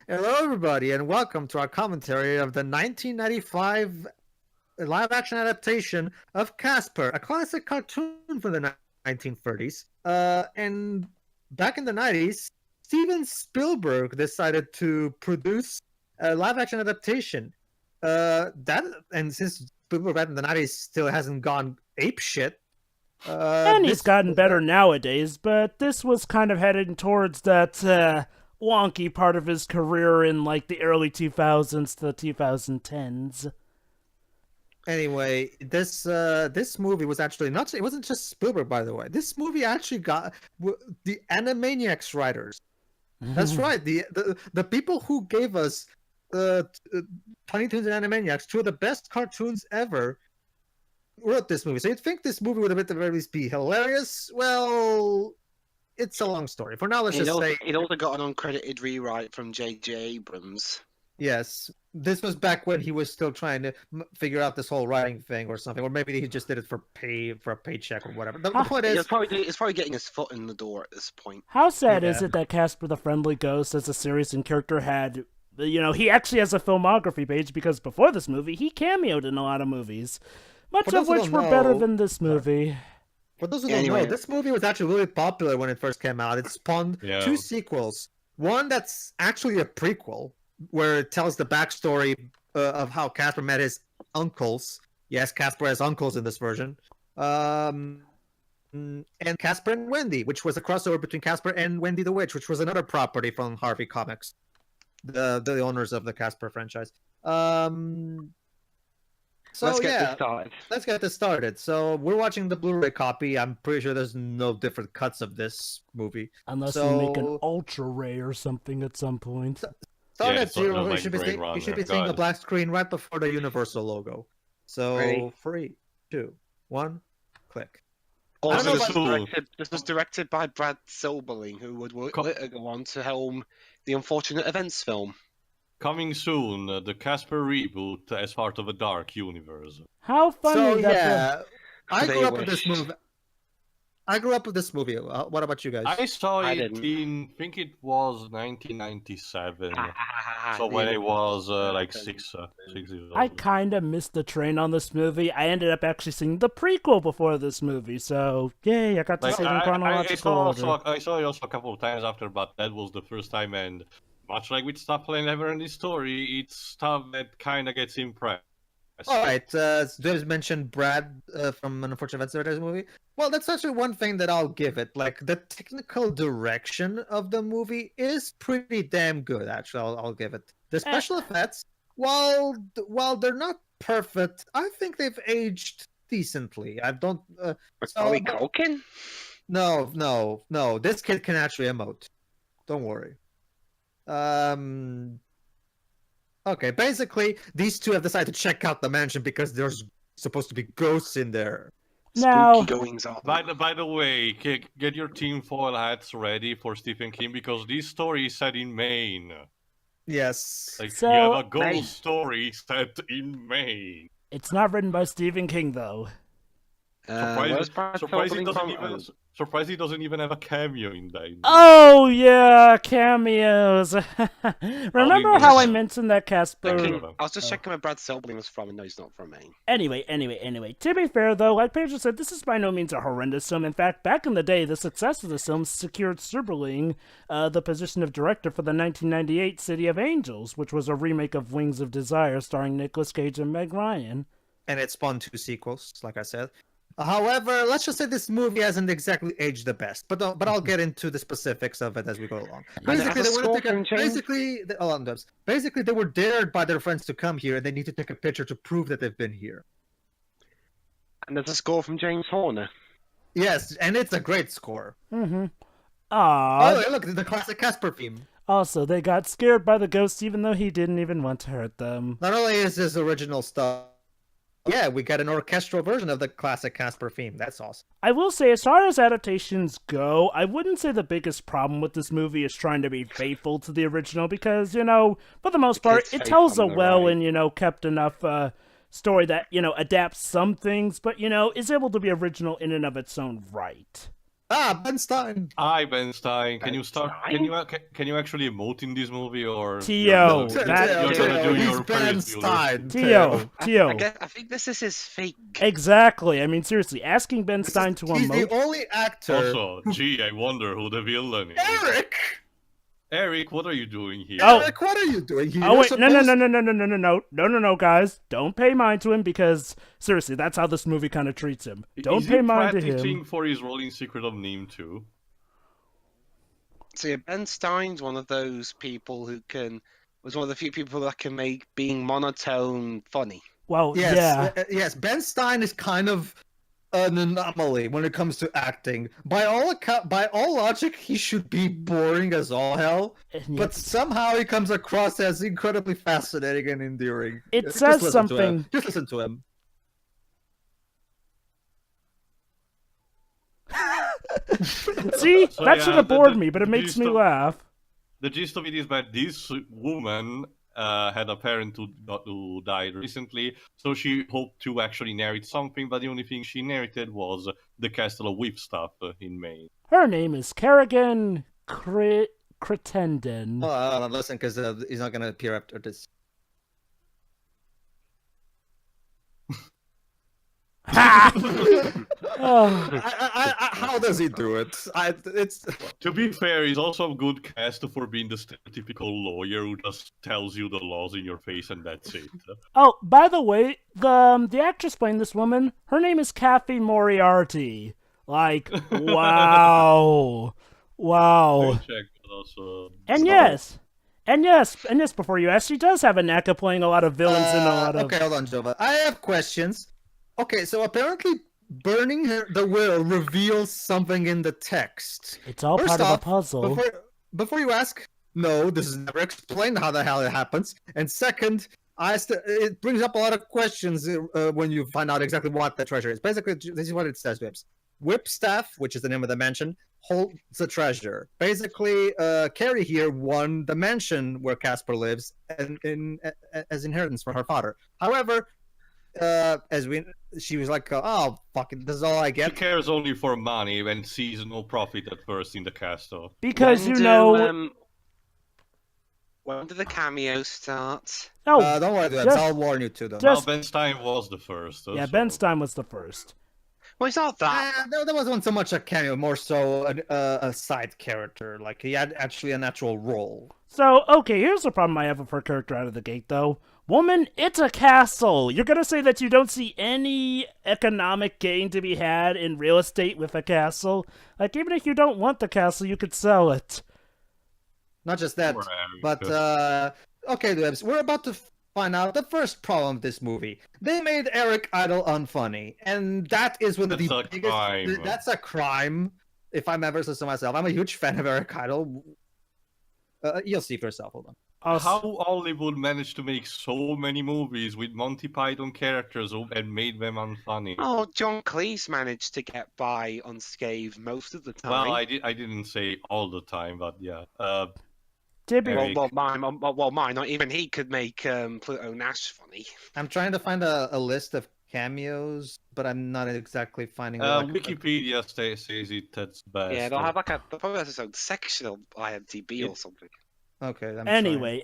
Hello, everybody, and welcome to our commentary of the 1995 live-action adaptation of Casper, a classic cartoon from the 1930s. And back in the 90s, Steven Spielberg decided to produce a live-action adaptation. And since Spielberg back in the 90s still hasn't gone ape shit, And he's gotten better nowadays, but this was kind of heading towards that wonky part of his career in like the early 2000s to 2010s. Anyway, this movie was actually not. It wasn't just Spielberg, by the way. This movie actually got the Animaniacs writers. That's right. The people who gave us Tiny Toons and Animaniacs, two of the best cartoons ever, wrote this movie. So you'd think this movie would have at the very least be hilarious. Well, it's a long story. For now, let's just say it also got an uncredited rewrite from J.J. Abrams. yes. This was back when he was still trying to figure out this whole writing thing or something, or maybe he just did it for a paycheck or whatever. The point is, it's probably getting his foot in the door at this point. How sad is it that Casper the Friendly Ghost as a series and character had, he actually has a filmography page because before this movie, he cameoed in a lot of movies, much of which were better than this movie. For those who don't know, this movie was actually really popular when it first came out. It spawned two sequels. One that's actually a prequel, where it tells the backstory of how Casper met his uncles. Yes, Casper has uncles in this version. And Casper and Wendy, which was a crossover between Casper and Wendy the Witch, which was another property from Harvey Comics, the owners of the Casper franchise. Let's get this started. So we're watching the Blu-ray copy. I'm pretty sure there's no different cuts of this movie. Unless you make an Ultra Ray or something at some point. Start at zero. You should be seeing the black screen right before the Universal logo. So, ready? 3, 2, 1, click. This was directed by Brad Silberling, who would later go on to helm the Unfortunate Events film. Coming soon, the Casper reboot as part of a dark universe. How funny I grew up with this movie. What about you guys? I saw it in, I think it was 1997. So when it was like 6 years old. I kind of missed the train on this movie. I ended up actually seeing the prequel before this movie, so yay, I got to see it in chronological order. I saw it also a couple of times after, but that was the first time, and much like with stuff like Never Ending Story, it's stuff that kind of gets impressed. All right, James mentioned Brad from An Unfortunate Events movie. Well, that's actually one thing that I'll give it. Like, the technical direction of the movie is pretty damn good, actually. I'll give it. The special effects, while they're not perfect, I think they've aged decently. I don't... Are we joking? No. This kid can actually emote. Don't worry. Okay, basically, these two have decided to check out the mansion because there's supposed to be ghosts in there. Now, spooky goings on. By the way, get your tinfoil hats ready for Stephen King because this story is set in Maine. Yes. Like, you have a ghost story set in Maine. It's not written by Stephen King, though. Surprised he doesn't even have a cameo in that. Oh yeah, cameos. Remember how I mentioned that Casper? I was just checking where Brad Silberling was from, and no, he's not from Maine. Anyway. To be fair, though, like Pedro said, this is by no means a horrendous film. In fact, back in the day, the success of this film secured Silberling the position of director for the 1998 City of Angels, which was a remake of Wings of Desire starring Nicolas Cage and Meg Ryan. And it spawned 2 sequels, like I said. However, let's just say this movie hasn't exactly aged the best, but I'll get into the specifics of it as we go along. Basically, they were dared by their friends to come here, and they need to take a picture to prove that they've been here. And there's a score from James Horner. Yes, and it's a great score. Mm-hmm. Oh, look, the classic Casper theme. Also, they got scared by the ghost even though he didn't even want to hurt them. Not only is this original stuff, yeah, we got an orchestral version of the classic Casper theme. That's awesome. I will say, as far as adaptations go, I wouldn't say the biggest problem with this movie is trying to be faithful to the original because, for the most part, it tells a well and, kept enough story that, adapts some things, but, is able to be original in and of its own right. Ben Stein. Hi, Ben Stein. Can you start? Stein? Can you actually emote in this movie, or Tio, you're that gonna do he's your Ben Ferris Bueller? Stein. Tio. I think this is his fake. Exactly. I mean, seriously, asking Ben Stein to He's the emote. only actor. Also, gee, I wonder who the villain is. Eric, what are you doing here? Eric, what are you doing here? Oh wait, no, guys, don't pay mind to him because seriously, that's how this movie kind of treats him. Don't pay mind to him. Is he practicing for his role in Secret of Neem too? See, Ben Stein's one of those people was one of the few people that can make being monotone funny. Well, yes, yeah. Yes, Ben Stein is kind of an anomaly when it comes to acting. By all logic, he should be boring as all hell, but somehow he comes across as incredibly fascinating and endearing. It says something. Just listen to him. See, that should have bored me, but it makes me laugh. The gist of it is that this woman had a parent who died recently, so she hoped to actually narrate something, but the only thing she narrated was the Castle of Whip stuff in Maine. Her name is Kerrigan Crittenden. Oh, listen, because he's not going to appear after this. How does he do it? To be fair, he's also a good cast for being the stereotypical lawyer who just tells you the laws in your face and that's it. Oh, by the way, the actress playing this woman, her name is Kathy Moriarty. Like, wow. And yes, before you ask, she does have a knack of playing a lot of villains in a lot of... Okay, hold on, Jova. I have questions. Okay, so apparently burning the will reveals something in the text. It's all part of a puzzle. Before you ask, no, this is never explained how the hell it happens. And second, it brings up a lot of questions when you find out exactly what the treasure is. Basically, this is what it says, Whips. Whipstaff, which is the name of the mansion, holds the treasure. Basically, Carrie here won the mansion where Casper lives as inheritance from her father. However, she was like, oh, fuck it, this is all I get. She cares only for money and sees no profit at first in the castle. Because, when did the cameo start? No, don't worry, I'll warn you too, though. Well, Ben Stein was the first. Yeah, Ben Stein was the first. Well, it's not that. There wasn't so much a cameo, more so a side character. Like, he had actually an actual role. So, okay, here's the problem I have with her character out of the gate, though. Woman, it's a castle. You're gonna say that you don't see any economic gain to be had in real estate with a castle? Like, even if you don't want the castle, you could sell it. Not just that, but, okay, Debs, we're about to find out the first problem of this movie. They made Eric Idle unfunny, and that is one of the biggest... Crime. That's a crime, if I'm ever so myself. I'm a huge fan of Eric Idle. You'll see for yourself, hold on. How Hollywood managed to make so many movies with Monty Python characters and made them unfunny? Oh, John Cleese managed to get by unscathed most of the time. Well, I didn't say all the time, but yeah. Mine, not even he could make Pluto Nash funny. I'm trying to find a list of cameos, but I'm not exactly finding. Wikipedia says that's best. Yeah, they'll have they'll probably have its own section of IMDb or something. Okay. Anyway.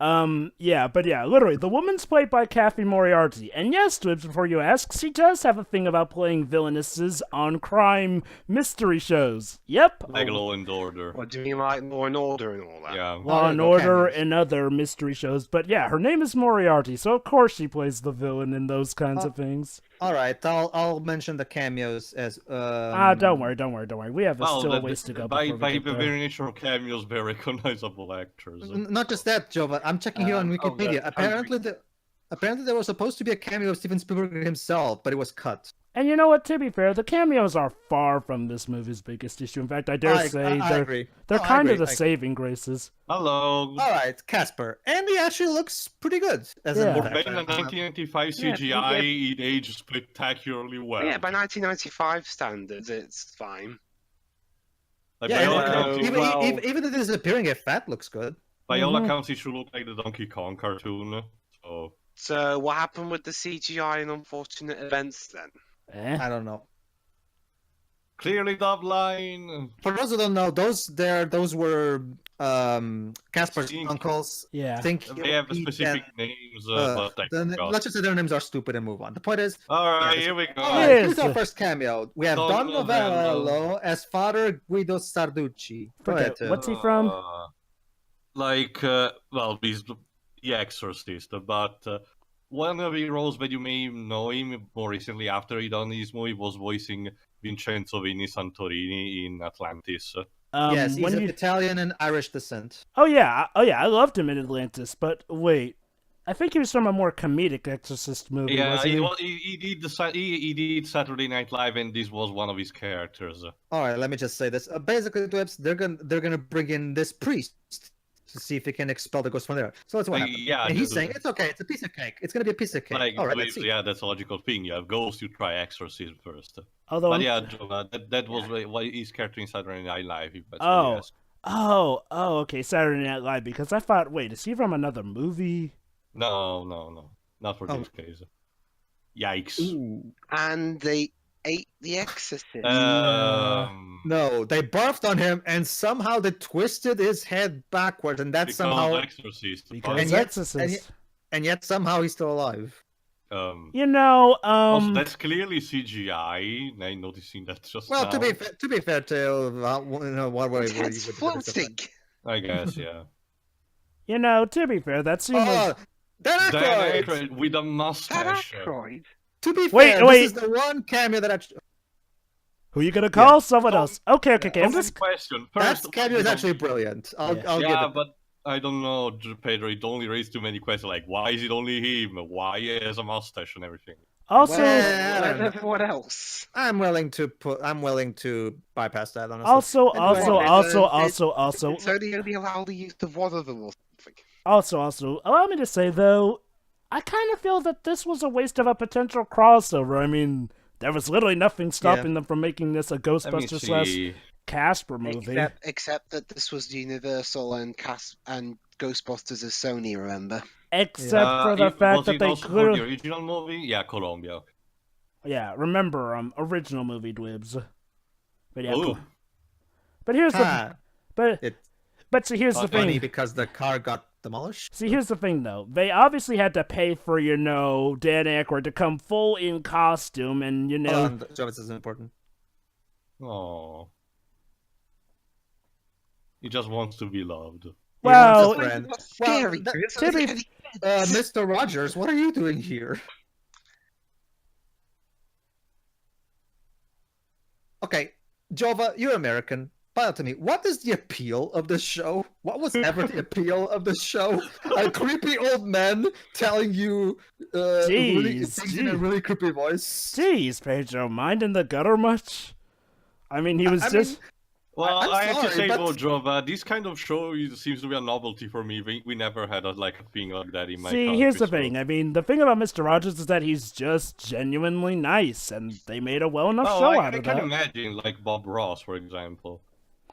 Literally, the woman's played by Kathy Moriarty. And yes, Dwibs, before you ask, she does have a thing about playing villainesses on crime mystery shows. Yep. Like Law and Order. What do you mean, like Law and Order and all that? Yeah. Law and Order and other mystery shows. But yeah, her name is Moriarty, so of course she plays the villain in those kinds of things. All right, I'll mention the cameos as. Don't worry. We have still a ways to go. By the very nature of cameos, they're recognizable actors. Not just that, Jova. I'm checking here on Wikipedia. Apparently there was supposed to be a cameo of Steven Spielberg himself, but it was cut. And you know what? To be fair, the cameos are far from this movie's biggest issue. In fact, I dare say they're kind of the saving graces. Hello. All right, Casper. Andy actually looks pretty good as a movie. In 1995 CGI, it aged spectacularly well. Yeah, by 1995 standards, it's fine. Even the disappearing effect looks good. By all accounts, it should look like the Donkey Kong cartoon. So what happened with the CGI and unfortunate events then? I don't know. Clearly dubbed line. For those who don't know, those were Casper's uncles. Yeah. They have specific names, but I forgot. Let's just say their names are stupid and move on. The point is... Alright, here we go. Alright, here's our first cameo. We have Don Don Novello as Father Guido Sarducci. Go ahead, Tim. What's he from? Well, he's the Exorcist, but one of the roles that you may know him more recently after he done his movie was voicing Vincenzo Vini Santorini in Atlantis. Yes, he's of Italian and Irish descent. Oh yeah, I loved him in Atlantis, but wait, I think he was from a more comedic Exorcist movie. Yeah, wasn't he? He did Saturday Night Live, and this was one of his characters. All right, let me just say this. Basically, they're gonna bring in this priest to see if he can expel the ghost from there. So that's what happened. Yeah, and he's saying it's okay. It's a piece of cake. It's gonna be a piece of cake. Like, all right, let's see. Yeah, that's a logical thing. You have ghosts, you try exorcism first. Although, but yeah, that was what his character in Saturday Night Live. Okay, Saturday Night Live. Because I thought, wait, is he from another movie? No, not for this case. Yikes! Ooh. And they ate the Exorcist. No, they barfed on him, and somehow they twisted his head backwards, and that's somehow Exorcist. And yet somehow he's still alive. Also, that's clearly CGI. I'm noticing that just now. To be fair to what way it's floating. I guess, yeah. To be fair, that seems like... Dan Aykroyd with a mustache. To be fair, wait. This is the one cameo that actually... Who you gonna call? Someone else. Okay. I'm just... Question. That cameo is actually brilliant. I'll give it. But I don't know, Pedro. It only raised too many questions. Like, why is it only him? Why he has a mustache and everything? Also, everyone else. I'm willing to bypass that. Honestly. Also. It's only allowed the use of one of them or something. Also, allow me to say though, I kind of feel that this was a waste of a potential crossover. I mean, there was literally nothing stopping them from making this a Ghostbusters / Casper movie. Except that this was Universal and Ghostbusters is Sony, remember? Except for the fact that they clearly... the original movie? Yeah, Columbia. Yeah, remember, original movie dwibs. But yeah, cool. But here's the... But see, here's the thing. Funny because the car got demolished? See, here's the thing, though. They obviously had to pay for, Dan Aykroyd to come full in costume and, This is important. Oh. He just wants to be loved. Well, Mr. Rogers, what are you doing here? Okay, Jova, you're American. Point to me, what is the appeal of this show? What was ever the appeal of this show? A creepy old man telling you things in a really creepy voice. Jeez, Pedro, mind in the gutter much? I mean, he was Well, I have to say, but... Jova, this kind of show seems to be a novelty for me. We never had a thing like that in my country. See, here's the thing. I mean, the thing about Mr. Rogers is that he's just genuinely nice, and they made a well-enough show out of that. I can imagine, like Bob Ross, for example.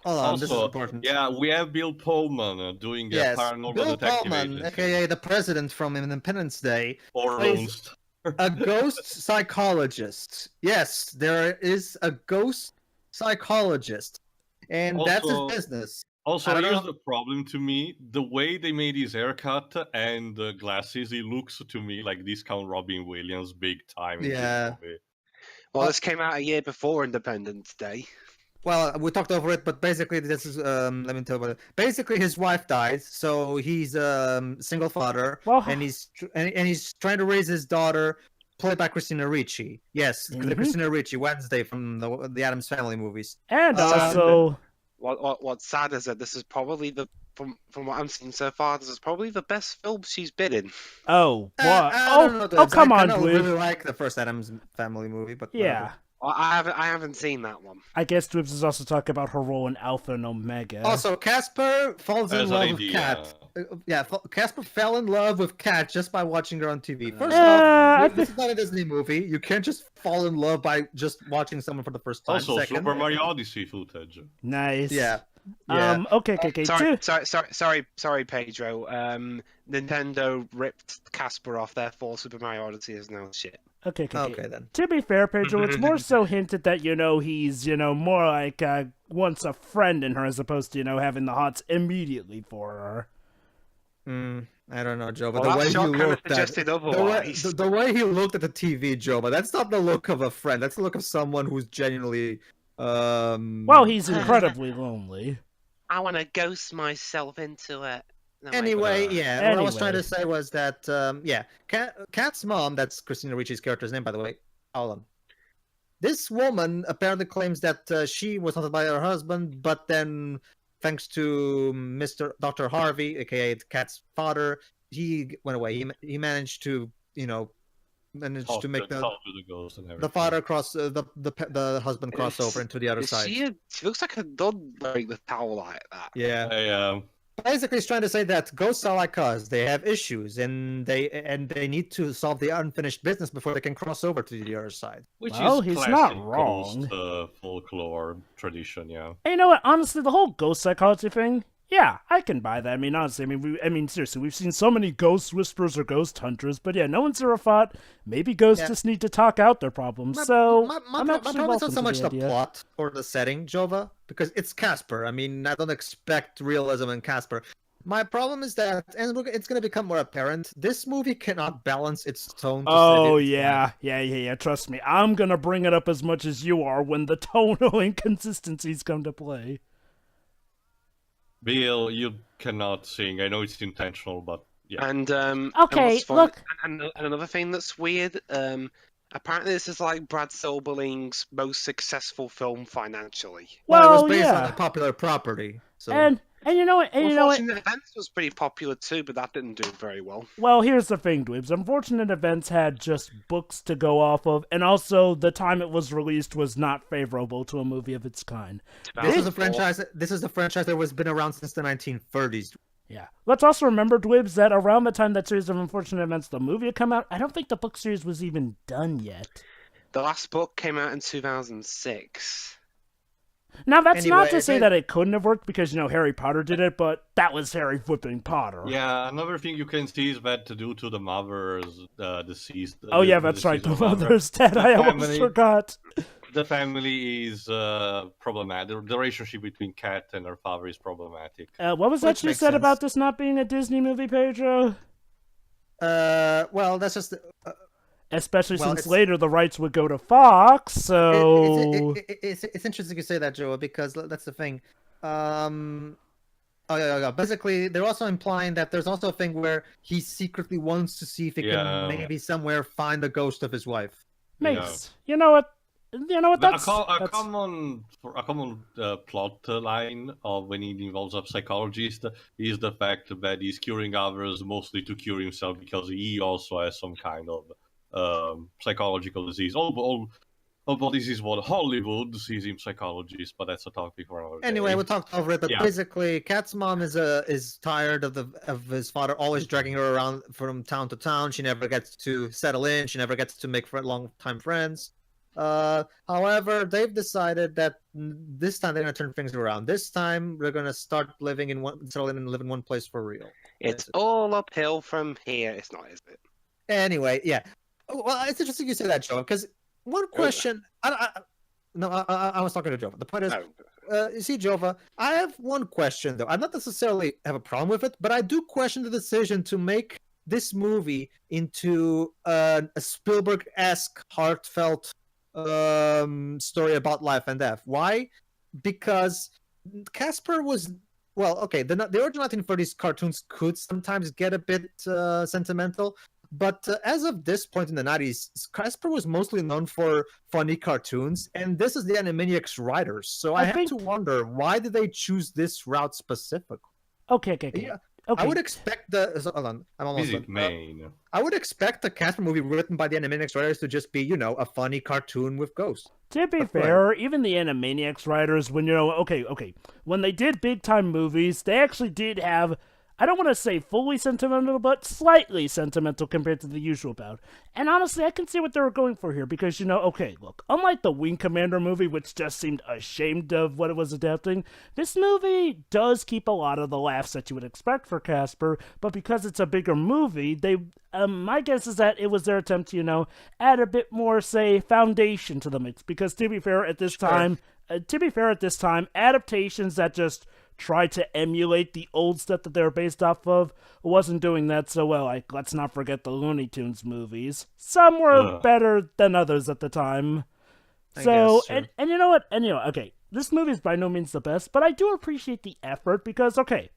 Also, this is important. Yeah, we have Bill Pullman doing Paranormal Detective Agency. aka the president from Independence Day. Or a ghost psychologist. Yes, there is a ghost psychologist. And that's his business. Also, here's the problem to me. The way they made his haircut and the glasses, he looks to me like Discount Robin Williams big time. Yeah. Well, this came out a year before Independence Day. Well, we talked over it, but basically this is, let me tell you about it. Basically, his wife died, so he's a single father, and he's trying to raise his daughter, played by Christina Ricci. Yes, the Christina Ricci, Wednesday from the Addams Family movies. And also... What's sad is that this is probably from what I'm seeing so far, this is probably the best film she's been in. Oh, what? Come on, I really like the first Addams Family movie, but yeah. I haven't seen that one. I guess Dwibs is also talking about her role in Alpha and Omega. Also, Casper falls in love with Kat. Casper fell in love with Kat just by watching her on TV. First off, this is not a Disney movie. You can't just fall in love by just watching someone for the first time. Also, Super Mario Odyssey footage. Nice. Yeah. Yeah. Okay. Sorry, Pedro. Nintendo ripped Casper off, therefore Super Mario Odyssey is now shit. Okay then. To be fair, Pedro, it's more so hinted that, he's, more like wants a friend in her as opposed to, having the hots immediately for her. I don't know, Joe, but Well, the way he looked the way he looked at the TV, Joe, but that's not the look of a friend. That's the look of someone who's genuinely Well, he's incredibly lonely. I want to ghost myself into it. No, anyway, what I was trying to say was that, Kat's mom, that's Christina Ricci's character's name, by the way, hold on. This woman apparently claims that she was haunted by her husband, but then, thanks to Dr. Harvey, aka Kat's father, he went away. He managed to, make the father cross, the husband cross over into the other side. She looks like a nun wearing the towel like that. Yeah. Basically, he's trying to say that ghosts are like us. They have issues, and they need to solve the unfinished business before they can cross over to the other side. Which is he's not wrong. Ghost, folklore tradition, yeah. And you know what? Honestly, the whole ghost psychology thing, yeah, I can buy that. I mean, honestly, seriously, we've seen so many ghost whisperers or ghost hunters, but yeah, no one's ever thought maybe ghosts just need to talk out their problems. My problem is not so much the plot or the setting, Jova, because it's Casper. I mean, I don't expect realism in Casper. My problem is that, and it's going to become more apparent, this movie cannot balance its tone. Yeah. Trust me, I'm going to bring it up as much as you are when the tonal inconsistencies come to play. Bill, you cannot sing. I know it's intentional, but yeah. And okay, look. And another thing that's weird. Apparently, this is like Brad Silberling's most successful film financially. Well, it was based on a popular property. So. And you know what? Unfortunate Events was pretty popular too, but that didn't do very well. Well, here's the thing, Dweebs. Unfortunate Events had just books to go off of, and also the time it was released was not favorable to a movie of its kind. This is a franchise. This is the franchise that has been around since the 1930s. Yeah. Let's also remember, Dweebs, that around the time that series of Unfortunate Events, the movie had come out, I don't think the book series was even done yet. The last book came out in 2006. Now, that's not to say that it couldn't have worked because, Harry Potter did it, but that was Harry flipping Potter. Yeah, another thing you can see is that due to the mother's deceased. Oh, yeah, that's right. The mother's dead. I almost forgot. The family is problematic. The relationship between Kat and her father is problematic. What was that you said about this not being a Disney movie, Pedro? Well, that's just... Especially since later the rights would go to Fox, so... It's interesting you say that, Joe, because that's the thing. Basically, they're also implying that there's also a thing where he secretly wants to see if he can maybe somewhere find the ghost of his wife. Makes. You know what? That's a common plot line of when he involves a psychologist is the fact that he's curing others mostly to cure himself because he also has some kind of psychological disease. Although this is what Hollywood sees him psychologist, but that's a topic for another day. Anyway, we'll talk over it. But basically, Kat's mom is tired of his father always dragging her around from town to town. She never gets to settle in. She never gets to make long-time friends. However, they've decided that this time they're gonna turn things around. This time they're gonna start settle in and live in one place for real. It's all uphill from here. It's not, is it? Anyway, yeah. Well, it's interesting you say that, Joe, because one question... I was talking to Jova. The point is, you see, Jova, I have one question, though. I don't necessarily have a problem with it, but I do question the decision to make this movie into a Spielberg-esque, heartfelt story about life and death. Why? Because Casper was... Well, okay, the original 1930s cartoons could sometimes get a bit sentimental, but as of this point in the 90s, Casper was mostly known for funny cartoons, and this is the Animaniacs writers. So I have to wonder, why did they choose this route specifically? Okay. Yeah, I would expect hold on, I'm almost done. I would expect the Casper movie written by the Animaniacs writers to just be, a funny cartoon with ghosts. To be fair, even the Animaniacs writers, when when they did big time movies, they actually did have I don't want to say fully sentimental, but slightly sentimental compared to the usual bout. And honestly, I can see what they were going for here, because, okay, look, unlike the Wing Commander movie, which just seemed ashamed of what it was adapting, this movie does keep a lot of the laughs that you would expect for Casper, but because it's a bigger movie, my guess is that it was their attempt to, add a bit more, say, foundation to the mix, because to be fair, at this time, adaptations that just tried to emulate the old stuff that they were based off of wasn't doing that so well. Like, let's not forget the Looney Tunes movies. Some were better than others at the time. And you know what? Okay, this movie is by no means the best, but I do appreciate the effort because, okay,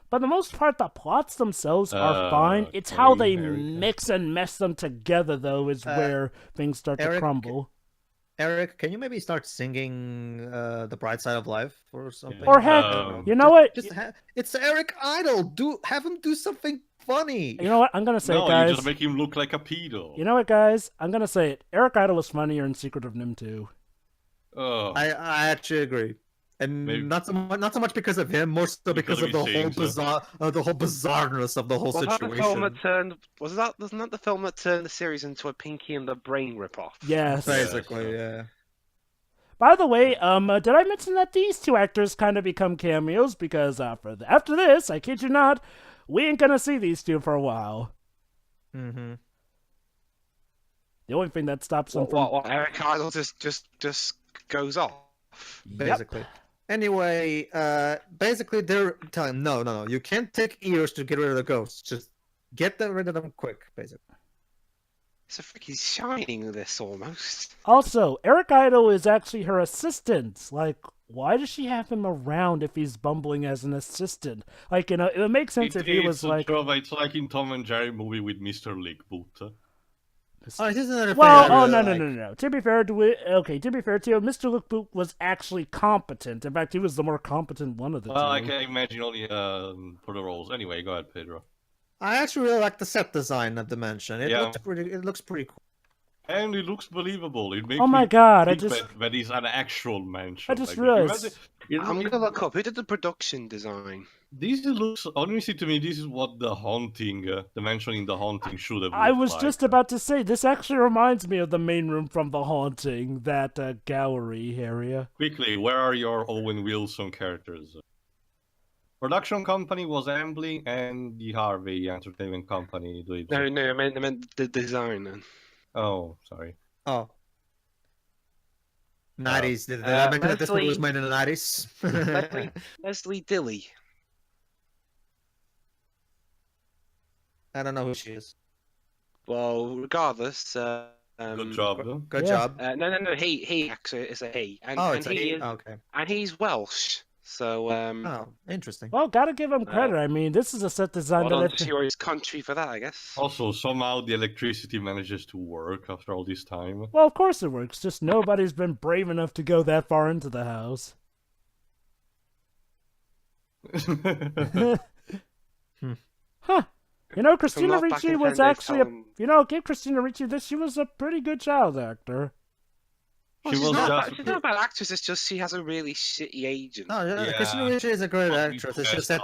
for the most part, the plots themselves are fine. It's how they mix and mess them together, though, is where things start to crumble. Eric, can you maybe start singing "The Bright Side of Life" or something? Or heck, you know what? It's Eric Idle. Have him do something funny. You know what? I'm gonna say, no, guys. you just make him look like a pedo. You know what, guys? I'm gonna say it. Eric Idle was funnier in Secret of Nim 2. I actually agree. And maybe. not so much because of him, more so because of the whole bizarreness of the whole situation. Wasn't that the film that turned the series into a Pinky and the Brain ripoff? Yes, basically, yeah. By the way, did I mention that these two actors kind of become cameos? Because after this, I kid you not, we ain't gonna see these two for a while. Mm-hmm. The only thing that stops them from Eric Idle just goes off, basically. Yep. Anyway, basically they're telling him, no, you can't take ears to get rid of the ghosts. Just get rid of them quick, basically. It's a freaking Shining, this almost. Also, Eric Idle is actually her assistant. Like, why does she have him around if he's bumbling as an assistant? Like, it would make sense if he was like... It's like in Tom and Jerry movie with Mr. Lickboot. No. To be fair to Mr. Lickboot was actually competent. In fact, he was the more competent one of the two. Well, I can imagine only for the roles. Anyway, go ahead, Pedro. I actually really like the set design of the mansion. It looks pretty cool. And it looks believable. It makes that is an actual mansion. I just realized. I'm gonna look up who did the production design. This looks, honestly, to me, this is what the Haunting, the mansion in the Haunting should have looked I was like. just about to say, this actually reminds me of the main room from the Haunting, that gallery area. Quickly, where are your Owen Wilson characters? Production company was Ambling and the Harvey Entertainment Company. No, I meant the designer. Oh, sorry. Oh. 90s. Did I mention that this one was made in the 90s? Leslie Dilly. I don't know who she is. Well, regardless. Good job, though. Good job. No. He actually is a he. And it's a he. Okay. And he's Welsh. So. Oh, interesting. Well, gotta give him credit. I mean, this is a set design that. His country for that, I guess. Also, somehow the electricity manages to work after all this time. Well, of course it works. Just nobody's been brave enough to go that far into the house. Huh. Christina Ricci was actually give Christina Ricci this. She was a pretty good child actor. She's not a bad actress. It's just she has a really shitty agent. No, Christina Ricci is a great actress. It's just that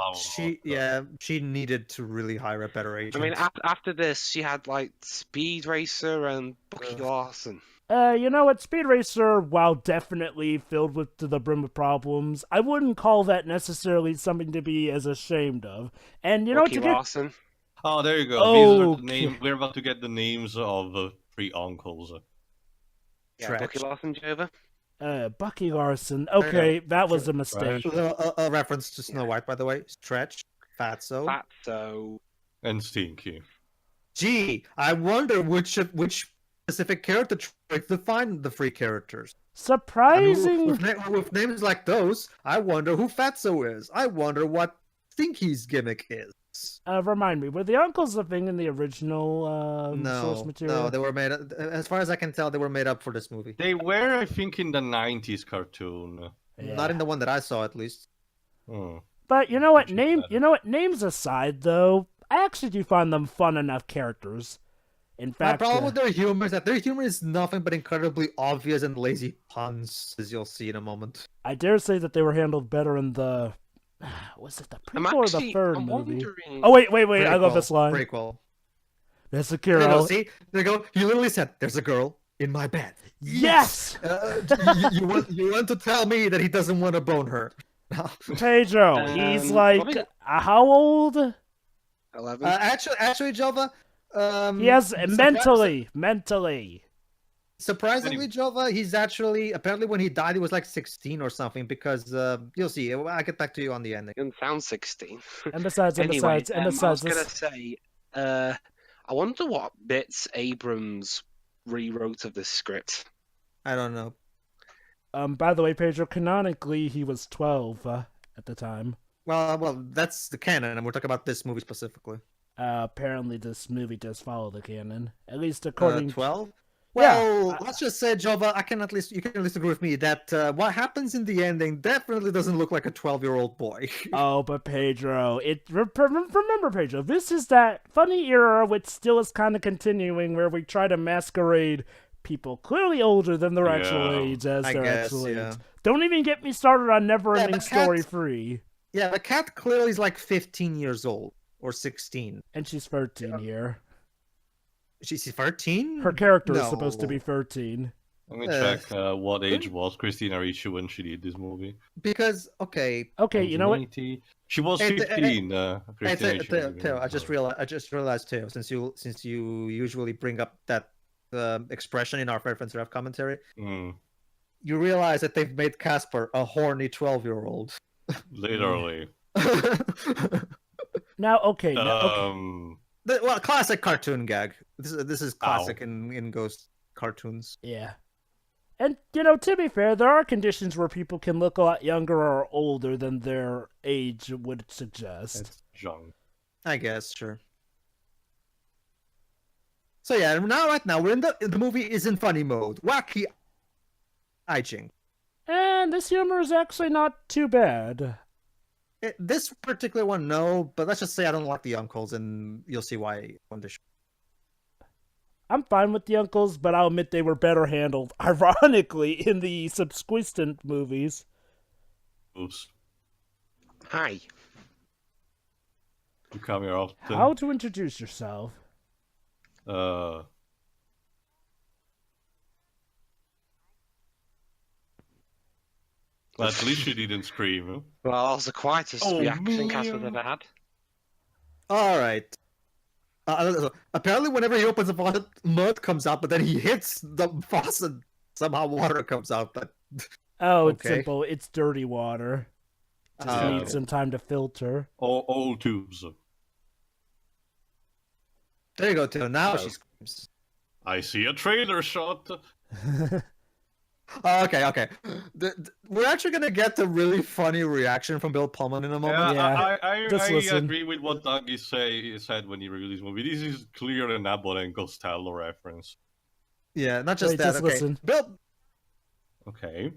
she needed to really hire a better agent. I mean, after this, she had like Speed Racer and Bucky Larson. You know what? Speed Racer, while definitely filled with to the brim of problems, I wouldn't call that necessarily something to be as ashamed of. And you know Bucky Larson. Oh, there you go. These are the names. We're about to get the names of 3 uncles. Yeah, Bucky Larson, Jova. Bucky Larson. Okay, that was a mistake. A reference to Snow White, by the way. Stretch, Fatso, and Stinky. Gee, I wonder which specific character trait define the 3 characters. Surprising. With names like those, I wonder who Fatso is. I wonder what Stinky's gimmick is. Remind me, were the uncles a thing in the original source material? No, they were made up, as far as I can tell, they were made up for this movie. They were, I think, in the 90s cartoon. Yeah. Not in the one that I saw, at least. But you know what? Names aside, though, I actually do find them fun enough characters. In fact, my problem with their humor is that their humor is nothing but incredibly obvious and lazy puns, as you'll see in a moment. I dare say that they were handled better in the Was it the I'm prequel or the actually, third I'm movie? wondering. Oh, wait. I love this line. Prequel. There's a There you girl. go, see? There you go. He literally said, "There's a girl in my bed." Yes! You want to tell me that he doesn't want to bone her? Pedro, he's like, how old? 11. Actually, Jova. He has mentally. Surprisingly, Jova, he's actually apparently when he died, he was like 16 or something. Because you'll see. I'll get back to you on the ending. He doesn't sound 16. And besides, I was this... gonna say, I wonder what bits Abrams rewrote of this script. I don't know. By the way, Pedro, canonically, he was 12 at the time. Well, that's the canon, and we're talking about this movie specifically. Apparently, this movie does follow the canon, at least according 12. Well, yeah, let's just say, Jova, you can at least agree with me that what happens in the ending definitely doesn't look like a 12-year-old boy. Oh, but Pedro, remember, Pedro, this is that funny era which still is kind of continuing, where we try to masquerade people clearly older than their actual age as their actual age. Don't even get me started on Neverending Story 3. Yeah, the cat clearly is like 15 years old or 16, and she's 13 here. She's 13? Her character is supposed to be 13. Let me check what age was Christina Ricci when she did this movie. Because, okay, you know what? She was 15. Theo, I just realized too, since you usually bring up that expression in our reference ref commentary, you realize that they've made Casper a horny 12-year-old. Literally. Now, okay. Well, classic cartoon gag. This is classic in ghost cartoons. Yeah. And, to be fair, there are conditions where people can look a lot younger or older than their age would suggest. It's young. I guess, sure. So yeah, right now we're in the movie is in funny mode. Wacky hijink. And this humor is actually not too bad. This particular one, no, but let's just say I don't like the uncles, and you'll see why on the show. I'm fine with the uncles, but I'll admit they were better handled, ironically, in the subsequent movies. Oops. Hi. You come here often. How to introduce yourself? Well, at least you didn't scream. Huh? Well, that was the quietest reaction Casper's ever had. All right. Apparently, whenever he opens the faucet, mud comes out, but then he hits the faucet, somehow water comes out. But it's simple. It's dirty water. Just needs some time to filter. All tubes. There you go, Till. Now she screams. I see a trailer shot. Okay. We're actually gonna get the really funny reaction from Bill Pullman in a moment. I agree with what Dougie said when he reviewed this movie. This is clear an Abbott and Costello reference. Yeah, not just that. Just listen. Bill. Okay.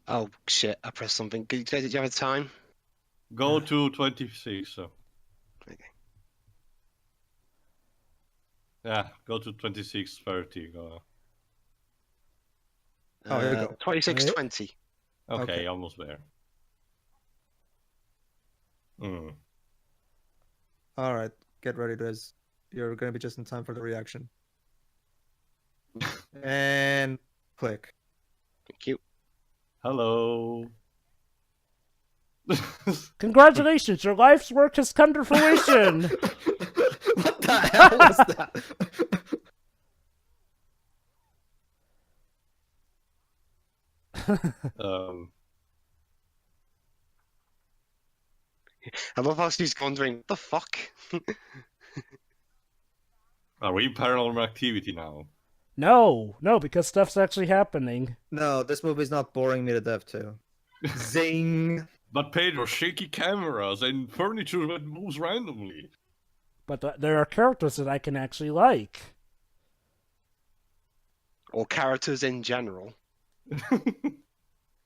Oh shit! I pressed something. Did you have time? Go to 26. Okay. Yeah, go to 26:30. Go. Oh, here we go. 26:20. Okay, almost there. All right, get ready, Des. You're gonna be just in time for the reaction. And click. Thank you. Hello. Congratulations, your life's work has come to fruition. What the hell was that? I love how she's wondering, what the fuck? Are we in paranormal activity now? No, because stuff's actually happening. No, this movie's not boring me to death too. Zing. But Pedro, shaky cameras and furniture that moves randomly. But there are characters that I can actually like. Or characters in general.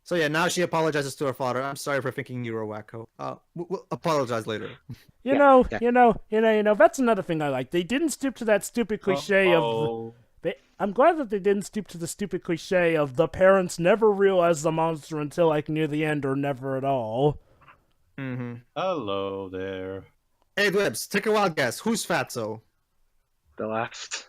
So yeah, now she apologizes to her father. I'm sorry for thinking you were wacko. We'll apologize later. You know, that's another thing I like. They didn't stoop to that stupid cliche of I'm glad that they didn't stoop to the stupid cliche of the parents never realize the monster until like near the end or never at all. Mm-hmm. Hello there. Hey, Dwebs, take a wild guess. Who's Fatso? The left.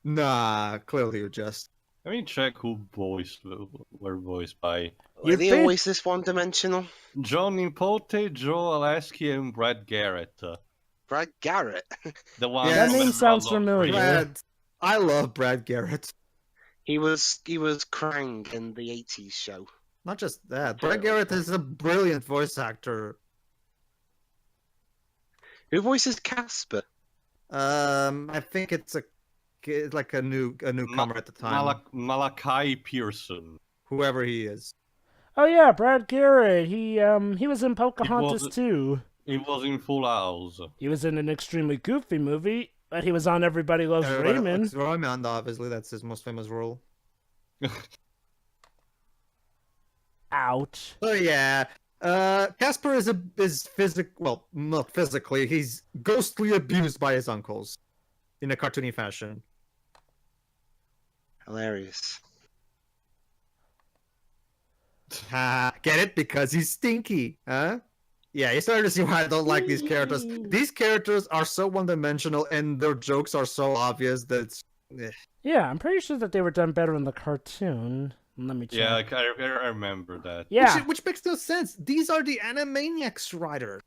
Nah, clearly you're just. Let me check who were voiced by. Are they always this one-dimensional? John Impote, Joe Alaski, and Brad Garrett. Brad Garrett? The one that name sounds familiar. I love Brad Garrett. He was Krang in the 80s show. Not just that. Brad Garrett is a brilliant voice actor. Who voices Casper? I think it's like a newcomer at the time. Malachi Pearson. Whoever he is. Oh yeah, Brad Garrett. He was in Pocahontas too. He was in Full House. He was in an extremely goofy movie, but he was on Everybody Loves Raymond. Raymond, obviously, that's his most famous role. Ouch. Oh yeah. Casper is well, not physically. He's ghostly abused by his uncles, in a cartoony fashion. Hilarious. Get it? Because he's stinky, huh? Yeah, you're starting to see why I don't like these characters. These characters are so one-dimensional, and their jokes are so obvious that it's... Yeah, I'm pretty sure that they were done better in the cartoon. Let me check. Yeah, I remember that. Yeah. Which makes no sense. These are the Animaniacs writers.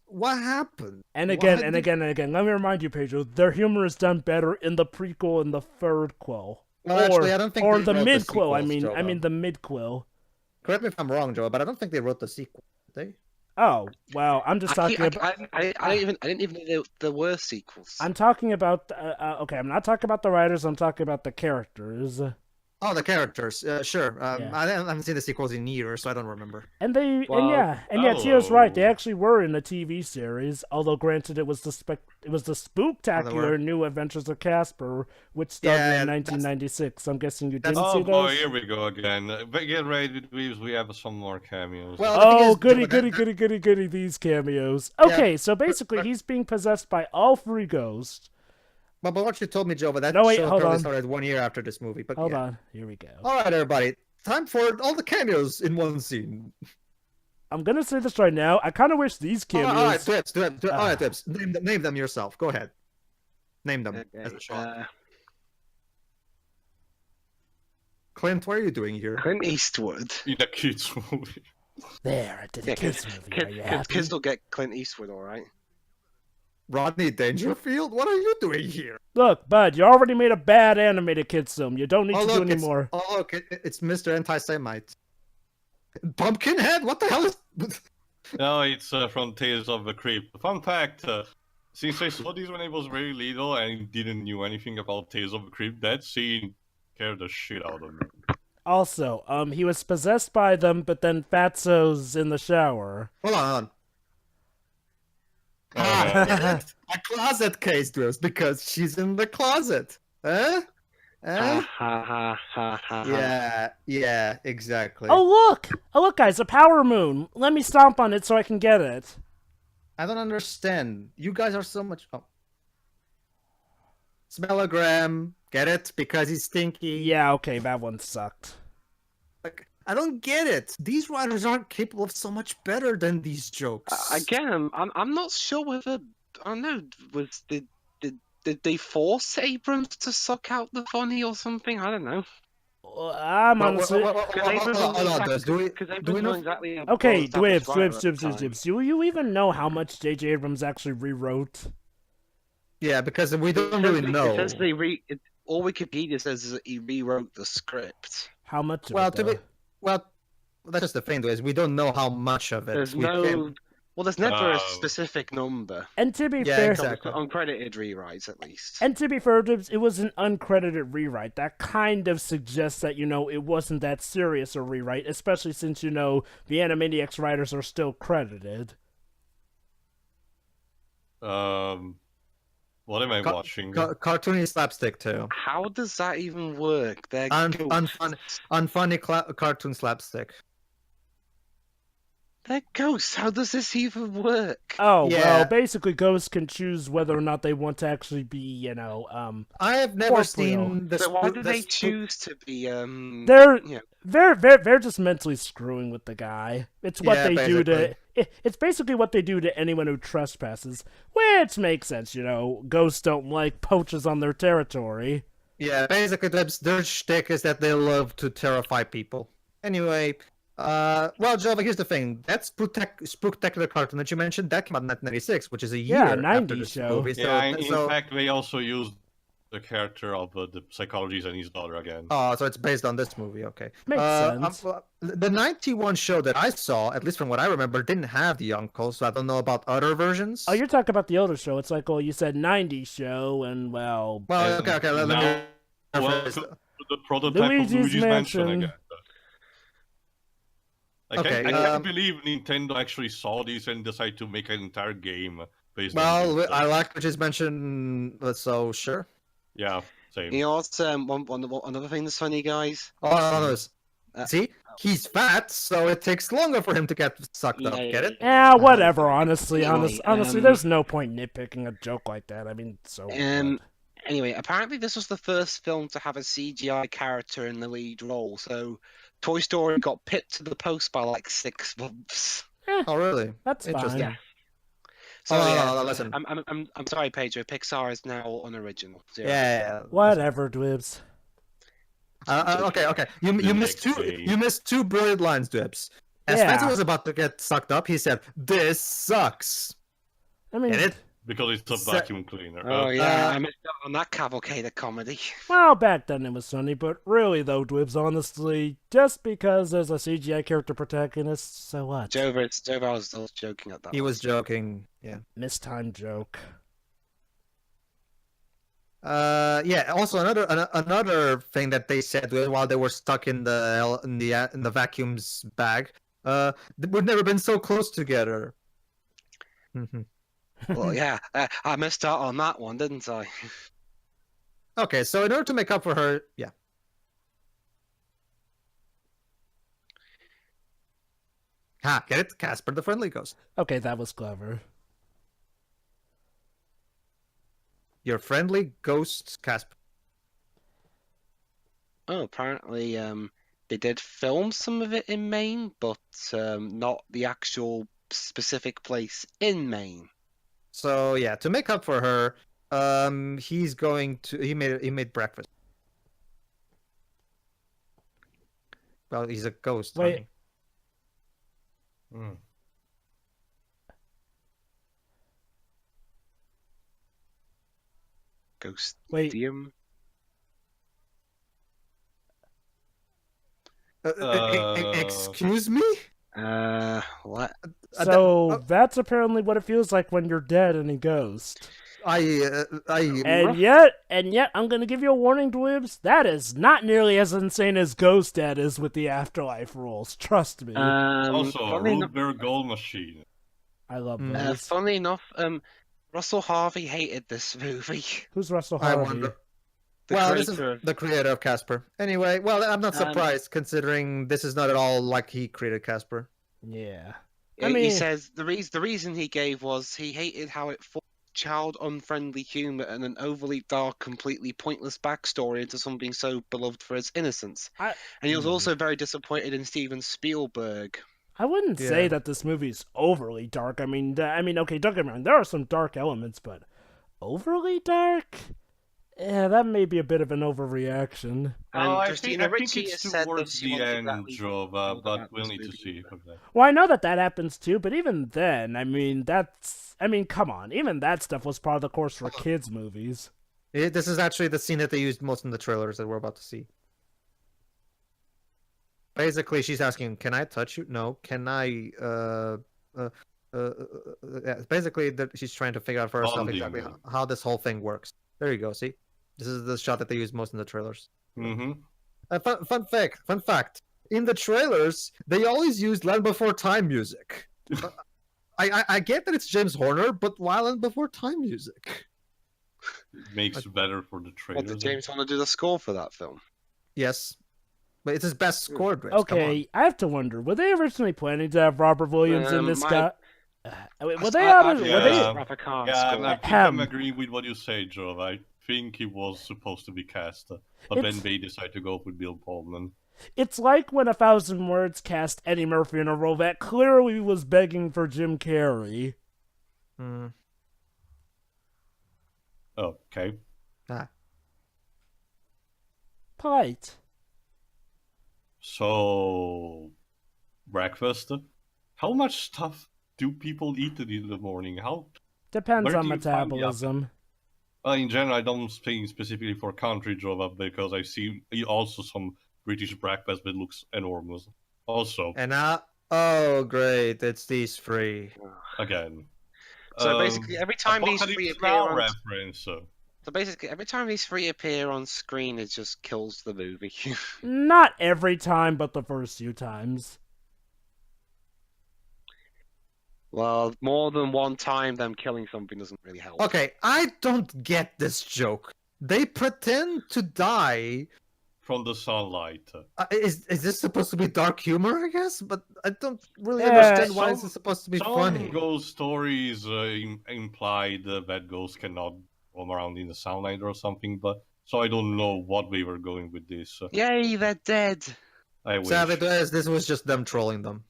What happened? And again, and again, and again. Let me remind you, Pedro, their humor is done better in the prequel and the third quill. Well, actually, I don't think or they the wrote mid-quill, the sequels, I mean the mid-quill. Correct me if I'm wrong, Joe, but I don't think they wrote the sequel, did they? Oh, well, I'm just talking about... I didn't even know there were sequels. I'm talking about... okay, I'm not talking about the writers, I'm talking about the characters. Oh, the characters. Sure. Yeah. I haven't seen the sequels in years, so I don't remember. And Tio's right. They actually were in a TV series, although granted it was the spooktacular New Adventures of Casper, which started in 1996. I'm guessing you didn't see those? Oh boy, here we go again. But get ready, we have some more cameos. Well, goody, these cameos. Okay, so basically he's being possessed by all three ghosts. But what you told me, Joe, but that show started 1 year after this movie. But hold on, here we go. All right, everybody, time for all the cameos in one scene. I'm gonna say this right now. I kind of wish these cameos. All right, Dibs. Name them yourself. Go ahead. Name them as a shot. Clint, what are you doing here? Clint Eastwood. In a kids movie. There, I did a kids movie. Kids will get Clint Eastwood, all right. Rodney Dangerfield? What are you doing here? Look, bud, you already made a bad animated kids film. You don't need to do any more. Oh, look, it's Mr. Anti-Semite. Pumpkinhead? What the hell is... No, it's from Tales of the Crypt. Fun fact, since I saw this when I was very little and didn't know anything about Tales of the Crypt, that scene scared the shit out of me. Also, he was possessed by them, but then Fatso's in the shower. Hold on. A closet case, Drills, because she's in the closet. Huh? Yeah, exactly. Oh, look, guys, a power moon. Let me stomp on it so I can get it. I don't understand. You guys are so much... Oh. Smellogram. Get it? Because he's stinky. Yeah, okay, that one sucked. Like, I don't get it. These writers aren't capable of so much better than these jokes. Again, I'm not sure whether... I don't know, did they force Abrams to suck out the funny or something? I don't know. I'm honestly... Do we know exactly... Okay, Dwibs. Do you even know how much J.J. Abrams actually rewrote? Yeah, because we don't really know. It says all Wikipedia says is that he rewrote the script. How much of it, Well, that's just the thing, is we don't know how much of it. There's there's never a specific number. And to be fair, exactly. Uncredited rewrites, at least. And to be fair, it was an uncredited rewrite. That kind of suggests that, it wasn't that serious a rewrite, especially since, the Animaniacs writers are still credited. What am I watching? Cartoony slapstick too. How does that even work? They're unfunny cartoon slapstick. They're ghosts. How does this even work? Oh, Yeah. well, basically ghosts can choose whether or not they want to actually be, I have never corporeal. seen the. So why do they choose to be They're you know, they're just mentally screwing with the guy. It's what Yeah, they do to. basically. It's basically what they do to anyone who trespasses, which makes sense. Ghosts don't like poachers on their territory. Yeah, basically their shtick is that they love to terrify people. Anyway, well, Jova, here's the thing. That Spooktacular cartoon that you mentioned, that came out in 1996, which is a year after 90s this show. movie. Yeah, in fact, they also used the character of the psychologist and his daughter again. Oh, so it's based on this movie, okay. Makes sense. The 91 show that I saw, at least from what I remember, didn't have the uncle, so I don't know about other versions. Oh, you're talking about the older show. It's like, well, you said 90s show, and well... Well, okay, let me... The prototype Luigi's of Luigi's Mansion Mansion. again. I can't believe Nintendo actually saw this and decided to make an entire game based on this. I like Luigi's Mansion, so sure. Yeah, same. You know what's another thing that's funny, guys? Oh, no, see? He's fat, so it takes longer for him to get sucked up. Get it? Yeah, whatever, honestly. Anyway, Honestly, there's no point nitpicking a joke like that. I mean, so... Anyway, apparently this was the first film to have a CGI character in the lead role, so Toy Story got pipped to the post by like 6 months. Oh, really? That's interesting. fine. So no, listen. I'm sorry, Pedro. Pixar is now unoriginal. Zero. Yeah. Whatever, Dwibs. Okay. You missed two brilliant lines, Dwibs. As Spencer was about to get sucked up, he said, "This sucks." I mean, Get it? Because it's a vacuum cleaner. Oh yeah, I missed out on that cavalcade of comedy. well, back then it was funny, but really though, Dwibs, honestly, just because there's a CGI character protagonist, so what? Jover was joking at that. He was joking. Yeah. Mistimed joke. Yeah. Also, another thing that they said while they were stuck in the vacuum's bag, we've never been so close together. Well, yeah, I missed out on that one, didn't I? Okay, so in order to make up for her, yeah. Get it? Casper the Friendly Ghost. Okay, that was clever. Your friendly ghost, Casper. Oh, apparently, they did film some of it in Maine, but not the actual specific place in Maine. So yeah, to make up for her, he made breakfast. Well, he's a ghost. Wait. Honey. Ghost. Wait. Excuse me? What? So that's apparently what it feels like when you're dead and a ghost. And yet, I'm gonna give you a warning, Dwibs. That is not nearly as insane as Ghost Dad is with the afterlife rules. Trust me. Also, a Rudberg gold machine. I love those. Funnily enough, Russell Harvey hated this movie. Who's Russell I Harvey? wonder. This is the creator of Casper. Anyway, well, I'm not surprised considering this is not at all like he created Casper. Yeah. He says the reason he gave was he hated how it forced child-unfriendly humor and an overly dark, completely pointless backstory into something so beloved for its innocence. And he was also very disappointed in Steven Spielberg. I wouldn't say that this movie's overly dark. I mean, okay, don't get me wrong. There are some dark elements, but overly dark? Yeah, that may be a bit of an overreaction. I think it's towards the end, Jova, but we'll need to see. Okay. Well, I know that happens too, but even then, come on. Even that stuff was part of the course for kids' movies. This is actually the scene that they used most in the trailers that we're about to see. Basically, she's asking, "Can I touch you?" No. Can I? Basically, she's trying to figure out for herself exactly how this whole thing works. There you go. See, this is the shot that they use most in the trailers. Mm-hmm. Fun fact. In the trailers, they always used Land Before Time music. I get that it's James Horner, but why Land Before Time music? It makes it better for the trailers. Did James Horner do the score for that film? Yes. But it's his best score, Drips. Okay, I have to wonder, were they originally planning to have Robert Williams in this guy? Were they I think I'm agreeing with what you say, Joe. I think he was supposed to be cast, but then they decided to go with Bill Pullman. It's like when 1,000 Words cast Eddie Murphy in a role that clearly was begging for Jim Carrey. Okay. Polite. So, breakfast. How much stuff do people eat in the morning? Depends on metabolism. In general, I don't think specifically for country Jova because I see also some British breakfast that looks enormous. Also. And oh great, it's these three. Again. So basically, every time these three appear on screen, it just kills the movie. Not every time, but the first few times. Well, more than one time, them killing something doesn't really help. Okay, I don't get this joke. They pretend to die from the sunlight. Is this supposed to be dark humor, I guess? But I don't really understand why this is supposed to be funny. Some ghost stories implied that ghosts cannot roam around in the sunlight or something, but so I don't know what we were going with this. Yay, they're dead! I wish. This was just them trolling them.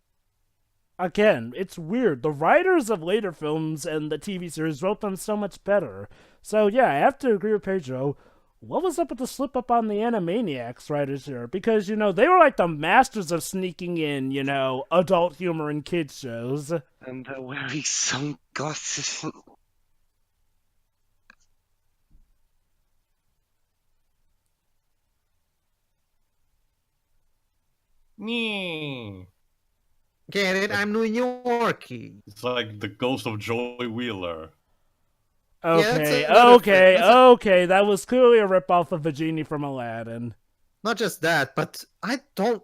Again, it's weird. The writers of later films and the TV series wrote them so much better. So yeah, I have to agree with Pedro. What was up with the slip-up on the Animaniacs writers here? Because, they were like the masters of sneaking in, adult humor in kids' shows. And they're wearing sunglasses. Get it? I'm New Yorkie. It's like the ghost of Joy Wheeler. Okay, that was clearly a ripoff of the genie from Aladdin. Not just that, but I don't...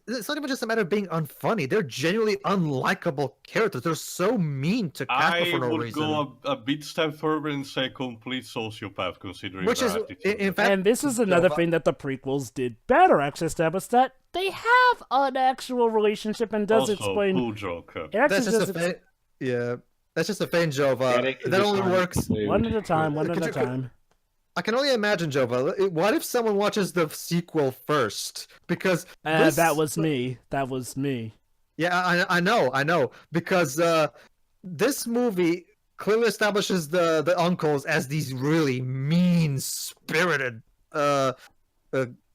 It's not even just a matter of being unfunny. They're genuinely unlikable characters. They're so mean to Casper for no reason. I would go a bit step further and say complete sociopath, considering Which is, in fact... And this is another thing that the prequels did better, actually establish that they have an actual relationship and does explain... Also, joke. That's just a faint... Yeah, that's just a faint, Jova. That only works... One at a time. I can only imagine, Jova. What if someone watches the sequel first? Because that was me. Yeah, I know. Because this movie clearly establishes the uncles as these really mean-spirited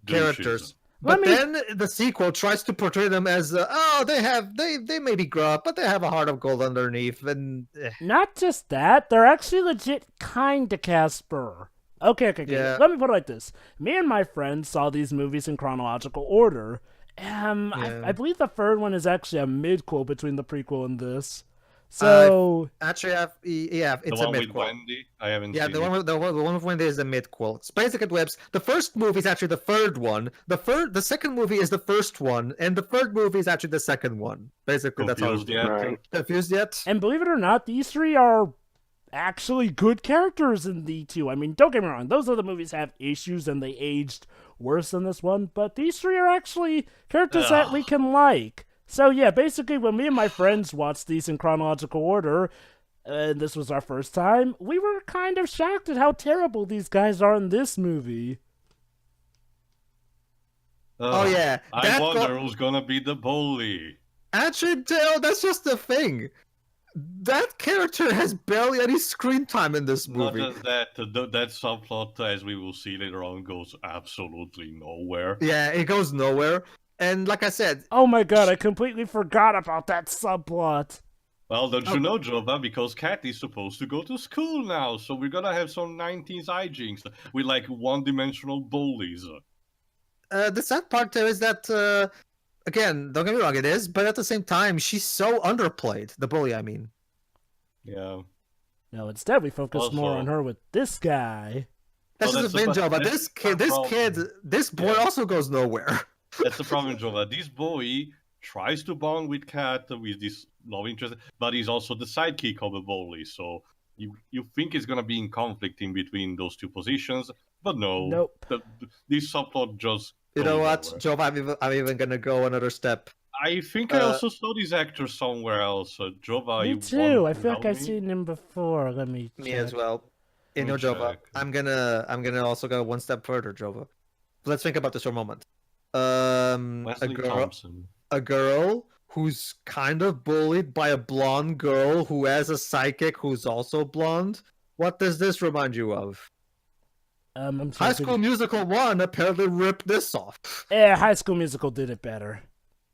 characters. But then the sequel tries to portray them as they maybe grow up, but they have a heart of gold underneath. And not just that, they're actually legit kind to Casper. Okay. Yeah. Let me put it like this. Me and my friends saw these movies in chronological order. I believe the third one is actually a midquel between the prequel and this. So actually, it's a midquel. With Wendy, I haven't. Yeah, the one with Wendy is a midquel. It's basic webs. The first movie is actually the third one. The second movie is the first one, and the third movie is actually the second one. Basically, Confused that's how. Confused yet? And believe it or not, these three are actually good characters in the two. I mean, don't get me wrong, those other movies have issues and they aged worse than this one, but these three are actually characters that we can like. So yeah, basically when me and my friends watched these in chronological order, and this was our first time, we were kind of shocked at how terrible these guys are in this movie. I wonder who's gonna be the bully. Actually, Dale, that's just the thing. That character has barely any screen time in this movie. Not just that, that subplot, as we will see later on, goes absolutely nowhere. Yeah, it goes nowhere. And like I said... Oh my god, I completely forgot about that subplot. Well, don't you know, Jova, because Kat is supposed to go to school now, so we're gonna have some 90s hijinks with, like, one-dimensional bullies. The sad part there is that... Again, don't get me wrong, it is, but at the same time, she's so underplayed. The bully, I mean. Yeah. No, instead we focus more on her with this guy. That's just a main job, but this boy also goes nowhere. That's the problem, Jova. This boy tries to bond with Kat with this love interest, but he's also the sidekick of the bully, so you think it's gonna be in conflict in between those two positions, but no. Nope. This subplot just You know what, nowhere. Joe? I'm even gonna go another step. I think I also saw this actor somewhere else. Jova, Me you too. want I to feel like help I've me? seen him before. Let me check. Me as well. You know, Jova, check. I'm gonna also go one step further, Jova. Let's think about this for a moment. Wesley Thompson. A girl who's kind of bullied by a blonde girl who has a psychic who's also blonde. What does this remind you of? I'm sorry, High School Musical 1 apparently ripped this off. Yeah, High School Musical did it better.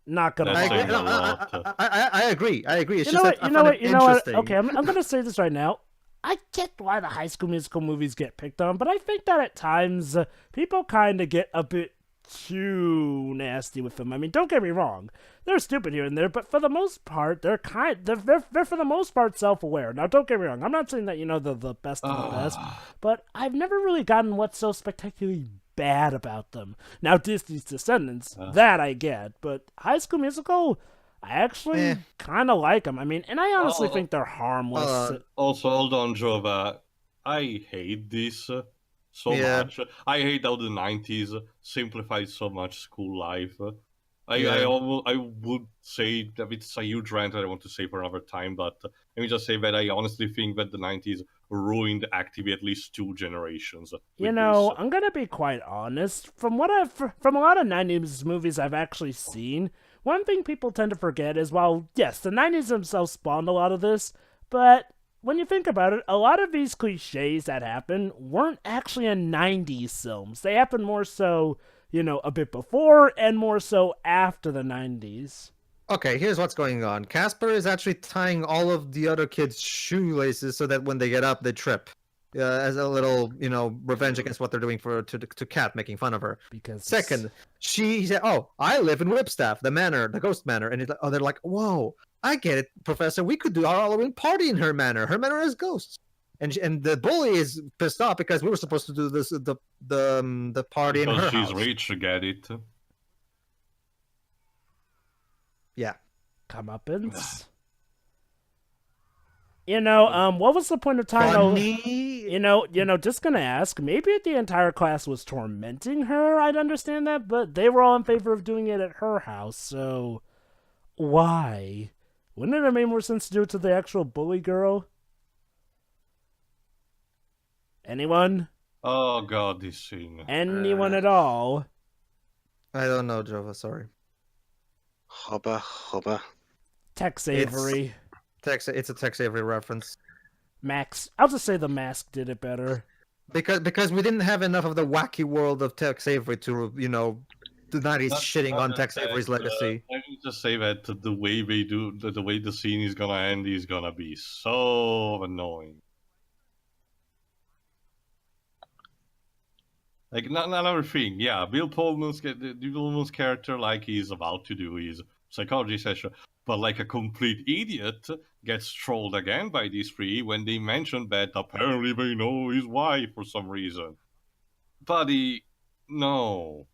Not gonna That's lie. saying a lot. I agree. It's You know just what? You know what? interesting. Okay, I'm gonna say this right now. I get why the High School Musical movies get picked on, but I think that at times people kind of get a bit too nasty with them. I mean, don't get me wrong; they're stupid here and there, but for the most part, they're for the most part self-aware. Now, don't get me wrong; I'm not saying that they're the best of the best, but I've never really gotten what's so spectacularly bad about them. Now, Disney's Descendants, that I get, but High School Musical, I actually kind of like them. I mean, and I honestly think they're harmless. Also, hold on, Jova. I hate this so much. I hate how the 90s simplified so much school life. I would say that it's a huge rant that I want to say for another time, but let me just say that I honestly think that the 90s ruined actively at least 2 generations. I'm gonna be quite honest. From a lot of 90s movies I've actually seen, one thing people tend to forget is, while yes, the 90s themselves spawned a lot of this, but when you think about it, a lot of these cliches that happen weren't actually in 90s films. They happened more so, a bit before and more so after the 90s. Okay, here's what's going on. Casper is actually tying all of the other kids' shoelaces so that when they get up, they trip. As a little, revenge against what they're doing to Kat, making fun of her. Because second, she said, "Oh, I live in Whipstaff, the ghost manor," and they're like, "Whoa, I get it, Professor. We could do our Halloween party in her manor. Her manor has ghosts." And the bully is pissed off because we were supposed to do this the party in her house. Because she's rich to get it. Yeah. Comeuppance. What was the point of time? Funny. Just gonna ask. Maybe if the entire class was tormenting her, I'd understand that, but they were all in favor of doing it at her house, so why? Wouldn't it have made more sense to do it to the actual bully girl? Anyone? Oh god, this scene. Anyone at all? I don't know, Jova, sorry. Hubba. Tex Avery. It's a Tex Avery reference. Max. I'll just say the Mask did it better. Because we didn't have enough of the wacky world of Tex Avery to, the 90s shitting on Tex Avery's legacy. I can just say that the way they do, the way the scene is gonna end is gonna be so annoying. Like, another thing, yeah, Bill Pullman's character, like he's about to do his psychology session, but like a complete idiot gets trolled again by these 3 when they mention that apparently they know his wife for some reason. Buddy, no.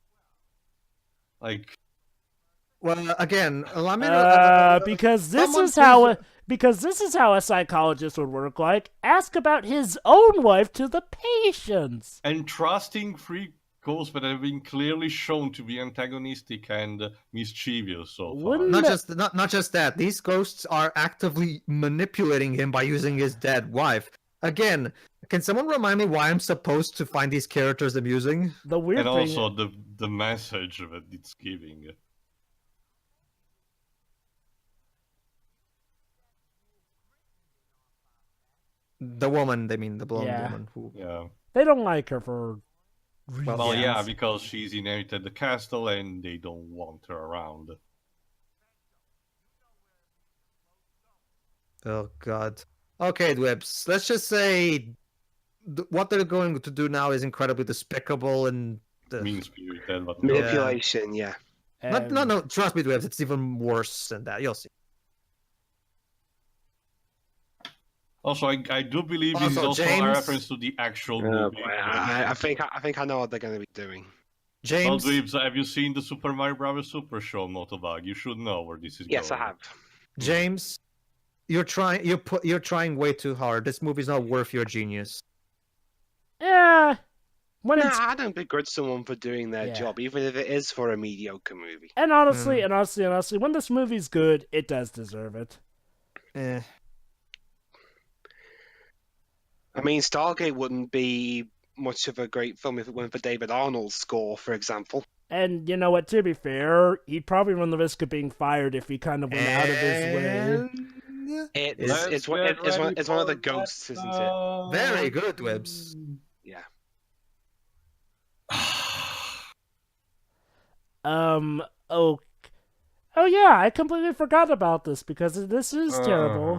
Like... Well, again, allow me to... because this is how a psychologist would work. Like, ask about his own wife to the patients. And trusting 3 ghosts that have been clearly shown to be antagonistic and mischievous so far. Not just that. These ghosts are actively manipulating him by using his dead wife. Again, can someone remind me why I'm supposed to find these characters amusing? The weird and thing... also the message that it's giving. The woman, they mean, the blonde woman. Yeah. They don't like her for reasons. Well, yeah, because she's inherited the castle and they don't want her around. Oh, God. Okay, Dwebs, let's just say what they're going to do now is incredibly despicable and... mean-spirited, but... Manipulation, yeah. No, trust me, Dwebs, it's even worse than that. You'll see. Also, I do believe this is also a reference to the actual movie. I think I know what they're going to be doing. James, well, have you seen the Super Mario Bros. Super Show, Motobug? You should know where this is going. Yes, I have. James, you're trying way too hard. This movie's not worth your genius. Yeah. I don't begrudge someone for doing their job, even if it is for a mediocre movie. And honestly, when this movie's good, it does deserve it. I mean, Stargate wouldn't be much of a great film if it weren't for David Arnold's score, for example. And you know what, to be fair, he'd probably run the risk of being fired if he kind of went out of his way. It's one of the ghosts, isn't it? Very good, Wibbs. Yeah. Oh yeah, I completely forgot about this because this is terrible.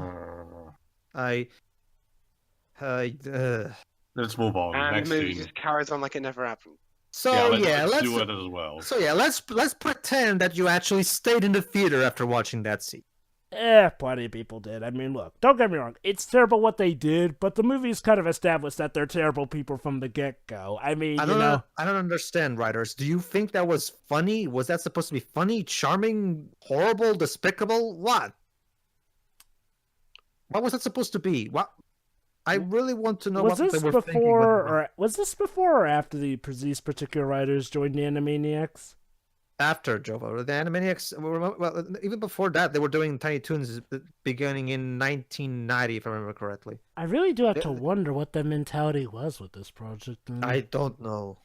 Let's move on. And Next the movie scene. just carries on like it never happened. So let's do it as well. So let's pretend that you actually stayed in the theater after watching that scene. Plenty of people did. I mean, look, don't get me wrong. It's terrible what they did, but the movie's kind of established that they're terrible people from the get-go. I mean, I don't understand, writers. Do you think that was funny? Was that supposed to be funny, charming, horrible, despicable? What? What was that supposed to be? What? I really want to know what they were thinking. Was this before or after these particular writers joined the Animaniacs? After Jova. The Animaniacs, well, even before that, they were doing Tiny Toons beginning in 1990, if I remember correctly. I really do have to wonder what the mentality was with this project. I don't know.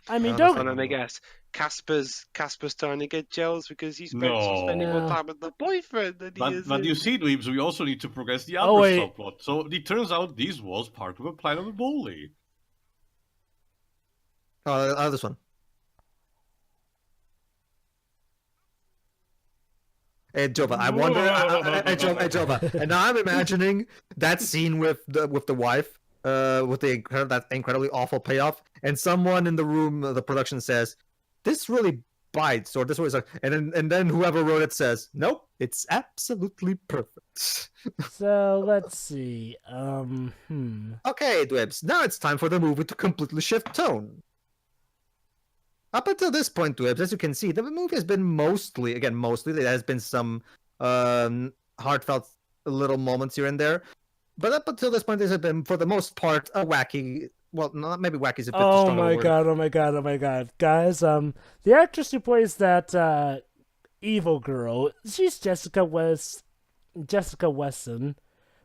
I mean, let me guess. Casper's starting to get jealous because he's spending more time with the boyfriend than he is. But you see, Dweebs, we also need to progress the other subplot. So it turns out this was part of a plan of a bully. Oh, this one. Hey, Jova, I wonder. Jova, and now I'm imagining that scene with the wife, with that incredibly awful payoff, and someone in the room, the production says, "This really bites," or "This was," and then whoever wrote it says, "Nope, it's absolutely perfect." So let's see. Okay, Dwebs. Now it's time for the movie to completely shift tone. Up until this point, Dwebs, as you can see, the movie has been mostly, there has been some heartfelt little moments here and there. But up until this point, this has been, for the most part, a wacky, well, not maybe wacky is a bit too strong a word. Oh my god. Guys, the actress who plays that evil girl, she's Jessica Wesson.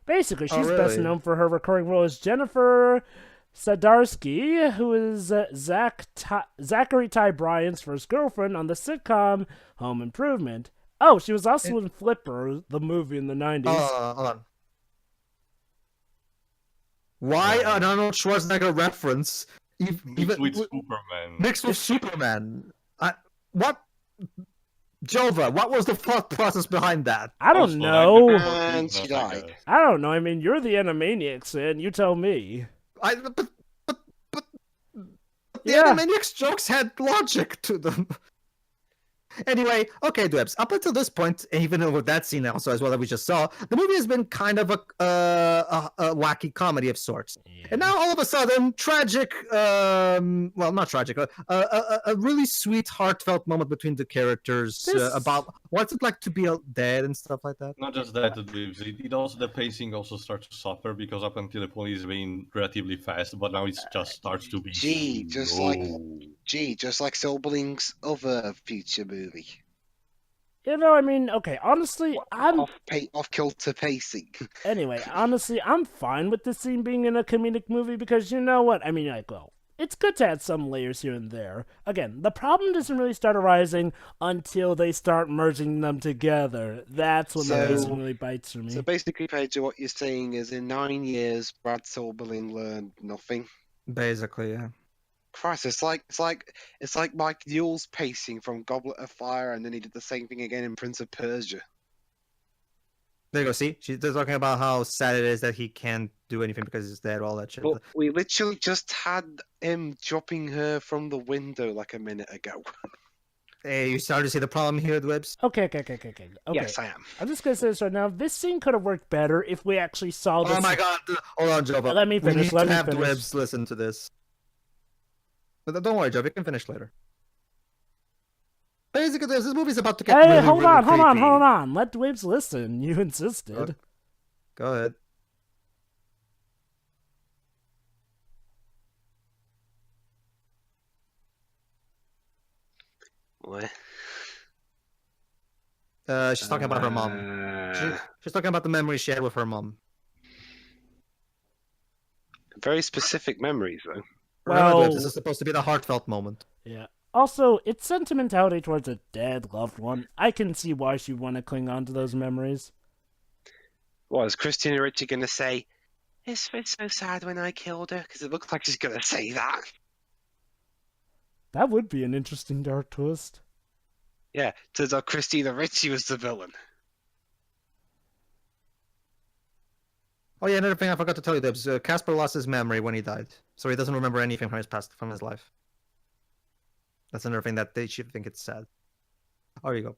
Basically, she's best known for her recurring role as Jennifer Sadarsky, who is Zachary Ty Bryan's first girlfriend on the sitcom Home Improvement. Oh, she was also in Flipper, the movie in the 90s. Hold on. Why an Arnold Schwarzenegger reference? Mixed with Superman. Mixed with Superman. What? Jova, what was the thought process behind that? I don't know. And she died. I don't know. I mean, you're the Animaniacs, and you tell me. But the Animaniacs jokes had logic to them. Anyway, okay, Dwebs. Up until this point, even with that scene also as well that we just saw, the movie has been kind of a wacky comedy of sorts. Yeah. And now all of a sudden, tragic, well, not tragic, a really sweet, heartfelt moment between the characters about what's it like to be dead and stuff like that. Not just that, it also, the pacing also starts to suffer because up until the point it's been relatively fast, but now it just starts to be just like Silberling's other future movie. You know, I mean, okay, honestly, I'm off kilter pacing. Anyway, honestly, I'm fine with this scene being in a comedic movie because you know what? I mean, like, well, it's good to add some layers here and there. Again, the problem doesn't really start arising until they start merging them together. That's when the pacing really bites for me. So basically, Pedro, what you're saying is in 9 years, Brad Silberling learned nothing. Basically, yeah. Christ, it's like Mike Newell's pacing from Goblet of Fire, and then he did the same thing again in Prince of Persia. There you go. See, they're talking about how sad it is that he can't do anything because he's dead, all that shit. But we literally just had him dropping her from the window like a minute ago. Hey, you started to see the problem here, Dwebs? Okay. Yes, I am. I'm just gonna say this right now. This scene could have worked better if we actually saw this. Oh my god! Hold on, Joe. Let me finish. We need to have Dwebs listen to this. But don't worry, Joe. We can finish later. Basically, this movie's about to get really, hold really creepy. on. Let Dwebs listen. You insisted. Go ahead. What? She's talking about her mom. She's talking about the memories she had with her mom. Very specific memories, though. Well, remember, this is supposed to be the heartfelt moment. Yeah. Also, it's sentimentality towards a dead loved one. I can see why she'd want to cling on to those memories. What, is Christina Ricci going to say, it's so sad when I killed her? Because it looks like she's going to say that. That would be an interesting dark twist. Yeah, turns out Christina Ricci was the villain. Oh yeah, another thing I forgot to tell you, Dibs. Casper lost his memory when he died, so he doesn't remember anything from his past, from his life. That's another thing that they should think it's sad. Oh, there you go.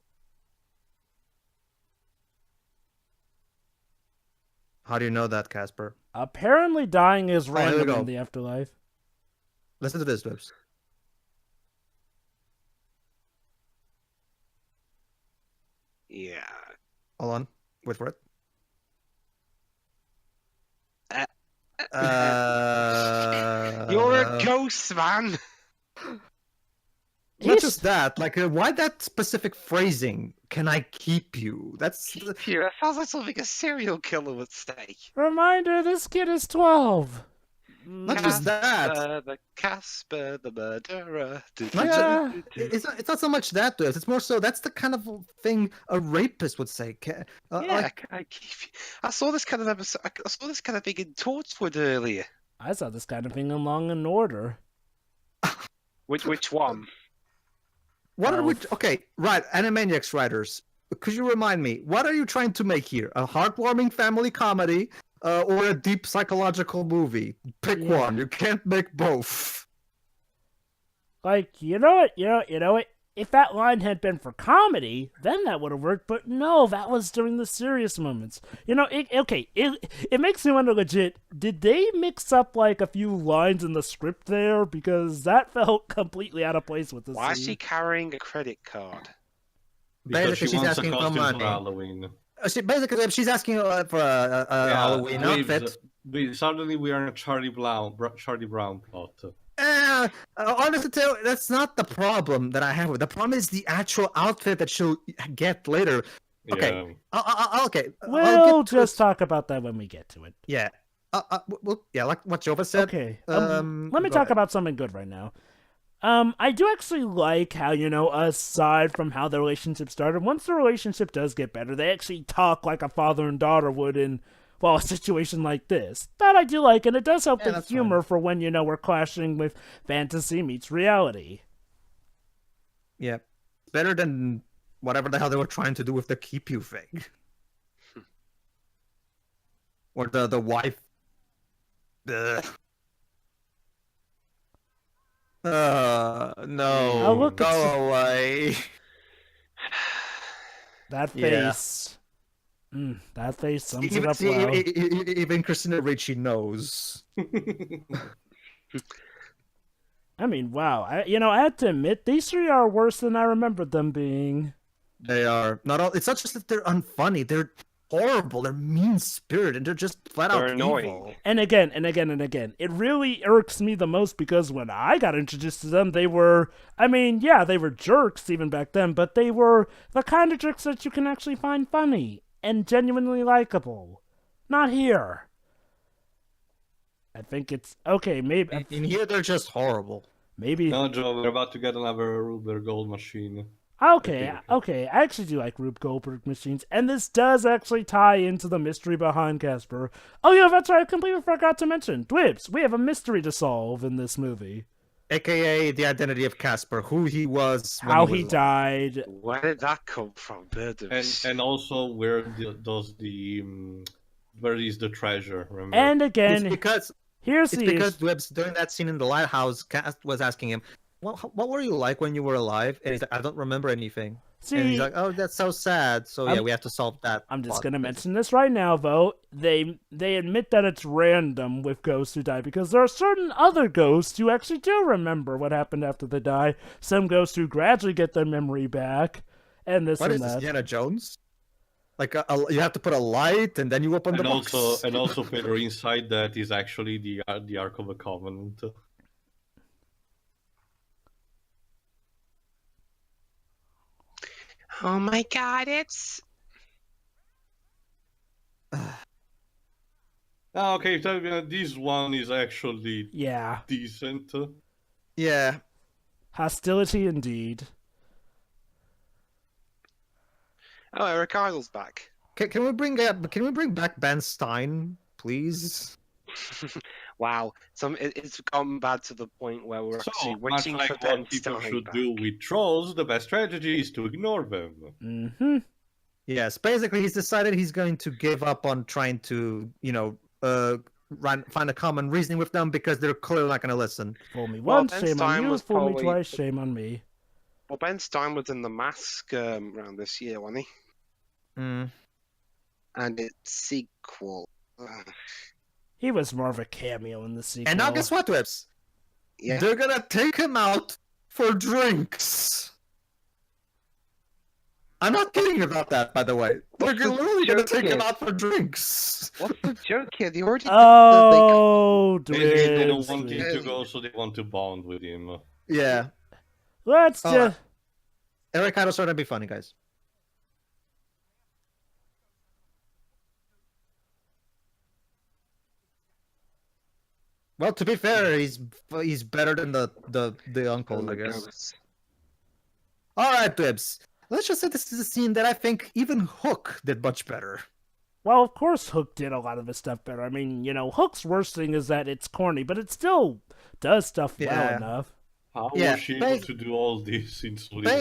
How do you know that, Casper? Apparently dying is random in the afterlife. Listen to this, Dibs. Yeah. Hold on. Wait for it. You're a ghost, man! Not just that, like, why that specific phrasing? Can I keep you? That's... Keep you? That sounds like something a serial killer would say. Reminder, this kid is 12. Not just that. The Casper, the murderer. It's not so much that, though. It's more so that's the kind of thing a rapist would say. I saw this kind of episode. I saw this kind of thing in Torchwood earlier. I saw this kind of thing in Law and Order. Which one? Okay, right. Animaniacs writers, could you remind me? What are you trying to make here? A heartwarming family comedy? Or a deep psychological movie. Pick one. You can't make both. Like, you know what? If that line had been for comedy, then that would have worked. But no, that was during the serious moments. It makes me wonder legit, did they mix up like a few lines in the script there? Because that felt completely out of place with this Why is she carrying a credit card? Basically, she's asking for money. Halloween. She's asking for a Halloween outfit. Suddenly we are in a Charlie Brown plot. Honestly, that's not the problem that I have with. The problem is the actual outfit that she'll get later. Okay, yeah. We'll just talk about that when we get to it. Yeah. Like what Jova said. Okay. Let me talk about something good right now. I do actually like how, aside from how the relationship started, once the relationship does get better, they actually talk like a father and daughter would in, a situation like this. That I do like, and it does help the humor for when, we're clashing with fantasy meets reality. Yeah. Better than whatever the hell they were trying to do with the keep you thing. Or the wife. No. Go away. That face. Yeah. That face sums it up well. Even Christina Ricci knows. I mean, wow. I have to admit, these three are worse than I remembered them being. They are. It's not just that they're unfunny. They're horrible. They're mean-spirited, and they're just flat-out evil. And again. It really irks me the most because when I got introduced to them, they were... they were jerks even back then, but they were the kind of jerks that you can actually find funny and genuinely likable. Not here. I think it's... Okay, maybe... In here, they're just horrible. Maybe... No, Joe, we're about to get another Rube Gold machine. Okay, I actually do like Rube Goldberg machines, and this does actually tie into the mystery behind Casper. Oh yeah, that's right, I completely forgot to mention. Dwibs, we have a mystery to solve in this movie. AKA the identity of Casper, who he was, how he died. Where did that come from? And also, where is the treasure? Remember? And again, because Dwibs, during that scene in the lighthouse, Cass was asking him, what were you like when you were alive? And he's like, I don't remember anything. See, and he's like, oh, that's so sad. So we have to solve that. I'm just gonna mention this right now, though. They admit that it's random with ghosts who die because there are certain other ghosts who actually do remember what happened after they die. Some ghosts who gradually get their memory back, and this what and is that. This, Indiana Jones? Like you have to put a light, and then you open the box. And also, Peter, inside that is actually the Ark of the Covenant. Oh my god, it's... Okay, this one is actually decent. Yeah. Hostility indeed. Oh, Eric Idle's back. Can we bring back Ben Stein, please? Wow, it's gone bad to the point where we're actually waiting much for like Ben what people Stein should back. do with trolls, the best strategy is to ignore them. Mm-hmm. Yes, basically he's decided he's going to give up on trying to, find a common reasoning with them because they're clearly not going to listen. Fool me once, shame on you. Fool me twice, shame on me. Well, Ben Stein was in The Mask around this year, wasn't he? Mm. And its sequel. He was more of a cameo in the sequel. And now guess what, Whips? Yeah. They're going to take him out for drinks. I'm not kidding about that, by the way. They're literally going to take him out for drinks. What's the joke here? They already They don't want him to go, so they want to bond with him. Yeah. Let's just... Eric Idle's trying to be funny, guys. Well, to be fair, he's better than the uncle, I guess. All right, Bibs. Let's just say this is a scene that I think even Hook did much better. Well, of course Hook did a lot of his stuff better. I mean, Hook's worst thing is that it's corny, but it still does stuff well enough. How was she able to do all this in so little time?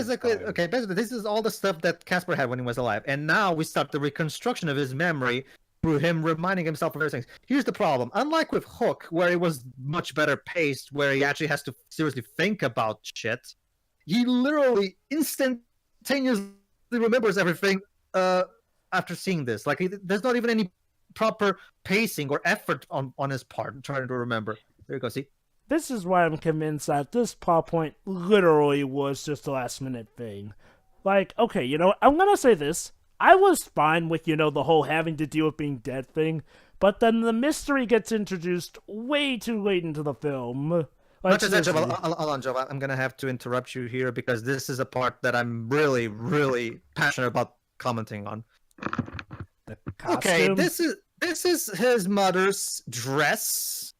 Basically, this is all the stuff that Casper had when he was alive, and now we start the reconstruction of his memory through him reminding himself of everything. Here's the problem. Unlike with Hook, where it was much better paced, where he actually has to seriously think about shit, he literally instantaneously remembers everything after seeing this. Like, there's not even any proper pacing or effort on his part trying to remember. There you go, see? This is why I'm convinced that this plot point literally was just a last-minute thing. Like, okay, I'm gonna say this. I was fine with, the whole having to deal with being dead thing, but then the mystery gets introduced way too late into the film. Like, Alonso, I'm gonna have to interrupt you here because this is a part that I'm really, really passionate about commenting on. The costume? Okay, this is his mother's dress.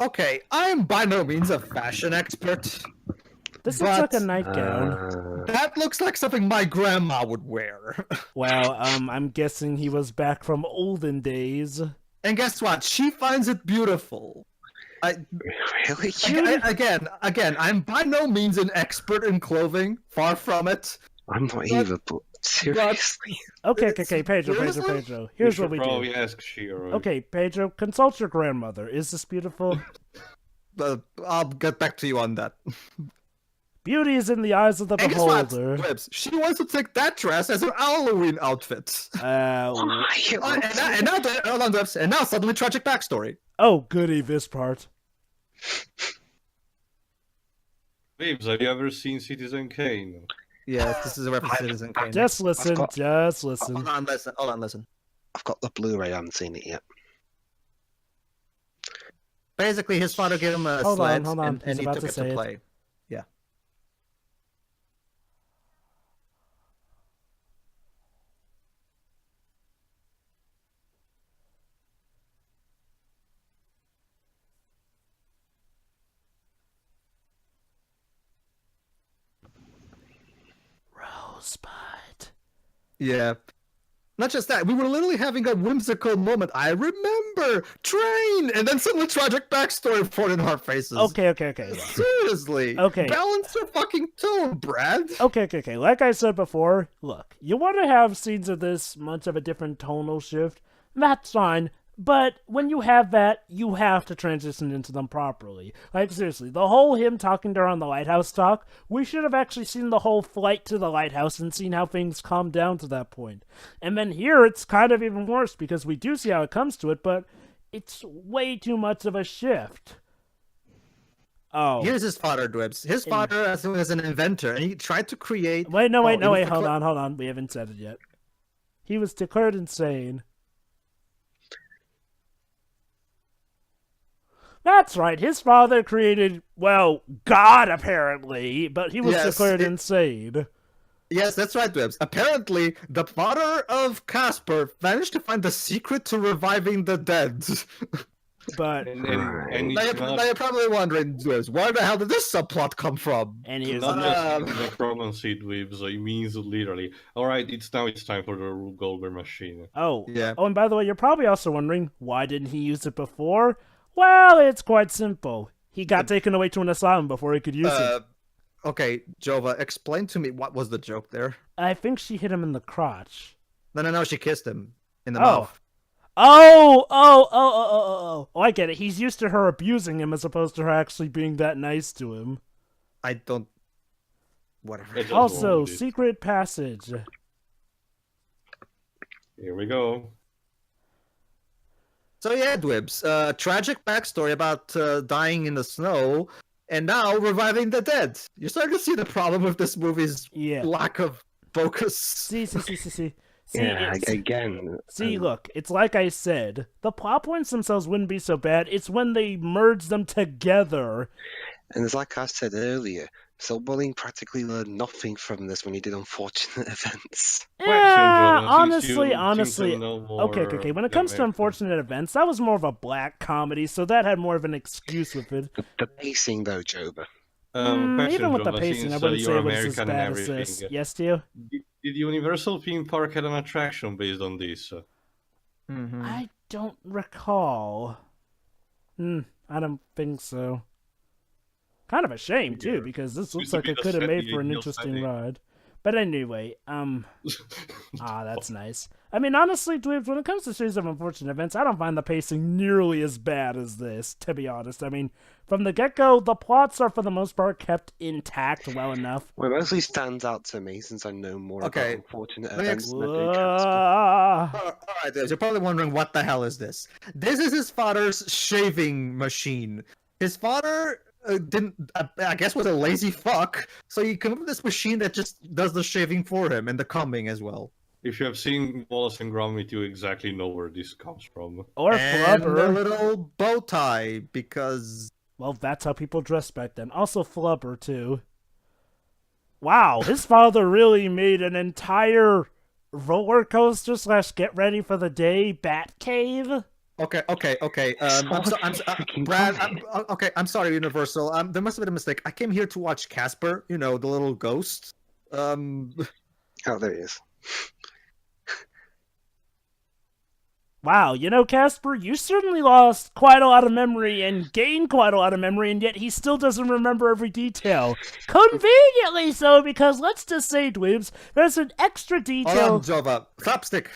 Okay, I'm by no means a fashion expert. This looks like a nightgown. That looks like something my grandma would wear. Well, I'm guessing he was back from olden days. And guess what? She finds it beautiful. Really? Again, I'm by no means an expert in clothing. Far from it. I'm not either, but seriously. Okay, Pedro. Here's what we do. Probably ask Shiro. Okay, Pedro, consult your grandmother. Is this beautiful? I'll get back to you on that. Beauty is in the eyes of the beholder. She wants to take that dress as her Halloween outfit. And now suddenly tragic backstory. Oh, goody, this part. Babes, have you ever seen Citizen Kane? Yes, this is a reference to Citizen Kane. Just listen. Hold on, listen. I've got the Blu-ray, I haven't seen it yet. Basically, his father gave him a sled, and he took it to play. Yeah. Rosebud. Yeah. Not just that, we were literally having a whimsical moment. I remember! Train! And then suddenly tragic backstory thrown in our faces. Okay. Seriously. Okay. Balance your fucking tone, Brad. Okay. Like I said before, look, you want to have scenes of this much of a different tonal shift, that's fine. But when you have that, you have to transition into them properly. Like, seriously, the whole him talking to her on the lighthouse talk, we should have actually seen the whole flight to the lighthouse and seen how things calmed down to that point. And then here, it's kind of even worse, because we do see how it comes to it, but it's way too much of a shift. Oh. Here's his father, Dwibs. His father was an inventor, and he tried to create... Wait, hold on. We haven't said it yet. He was declared insane. That's right, his father created, well, God, apparently, but he was declared insane. Yes, that's right, Dwebs. Apparently, the father of Casper managed to find the secret to reviving the dead. But and now, you're probably wondering, Dwebs, where the hell did this subplot come from? And here's not just necromancy, Dweeb, so it means literally. Alright, it's time for the Rube Goldberg machine. Oh, yeah. Oh, and by the way, you're probably also wondering, why didn't he use it before? Well, it's quite simple. He got taken away to an asylum before he could use it. Okay, Jova, explain to me what was the joke there. I think she hit him in the crotch. No, she kissed him in the mouth. Oh, I get it. He's used to her abusing him as opposed to her actually being that nice to him. I don't... Whatever. Also, secret passage. Here we go. So yeah, Dwibs, tragic backstory about dying in the snow, and now reviving the dead. You're starting to see the problem with this movie's lack of focus. See. Again. See, look, it's like I said. The plot points themselves wouldn't be so bad. It's when they merge them together. And it's like I said earlier, Swashbuckling practically learned nothing from this when he did unfortunate events. Yeah, honestly. Okay. When it comes to unfortunate events, that was more of a black comedy, so that had more of an excuse with it. The pacing, though, Joba. Even with the pacing, I wouldn't say it was as bad as this. Yes, Tio? Did Universal theme park had an attraction based on this? I don't recall. I don't think so. Kind of a shame, too, because this looks like it could have made for an interesting ride. But anyway, that's nice. I mean, honestly, Dweebs, when it comes to series of unfortunate events, I don't find the pacing nearly as bad as this, to be honest. I mean, from the get-go, the plots are, for the most part, kept intact well enough. Well, it mostly stands out to me, since I know more about unfortunate events than Alright, you're probably wondering, what the hell is this? This is his father's shaving machine. His father... I guess was a lazy fuck, so he came up with this machine that just does the shaving for him and the combing as well. If you have seen Wallace and Gromit, you exactly know where this comes from. Or Flubber. And a little bow tie, because... Well, that's how people dressed back then. Also Flubber, too. Wow, his father really made an entire roller coaster / get ready for the day bat cave. Okay. I'm sorry, Universal. There must have been a mistake. I came here to watch Casper. You know, the little ghost. Oh, there he is. Wow, Casper, you certainly lost quite a lot of memory and gained quite a lot of memory, and yet he still doesn't remember every detail. Conveniently so, because let's just say, Dweebs, there's an extra detail. Hold on, Jova. Slapstick.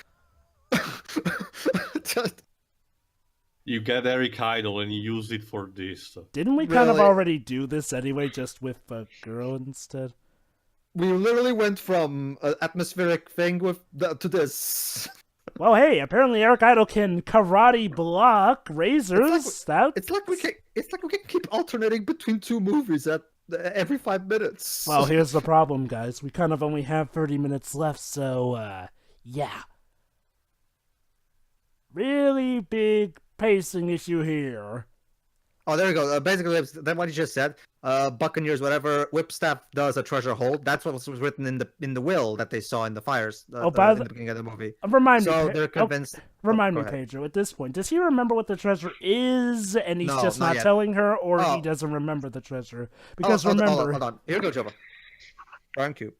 You get Eric Idle and you use it for this. Didn't we kind of already do this anyway, just with a girl instead? We literally went from an atmospheric thing to this. Well, hey, apparently Eric Idle can karate block razors. It's like we can keep alternating between two movies every 5 minutes. Well, here's the problem, guys. We kind of only have 30 minutes left, so yeah. Really big pacing issue here. Oh, there we go. Basically, that's what you just said. Buccaneers, whatever. Whipstaff does a treasure hold. That's what was written in the will that they saw in the fires in the beginning of the movie. Remind me. So they're convinced. Remind me, Pedro. At this point, does he remember what the treasure is, and he's just not telling her, or he doesn't remember the treasure? Because remember, hold on. Here we go, Jova. Drawing cube.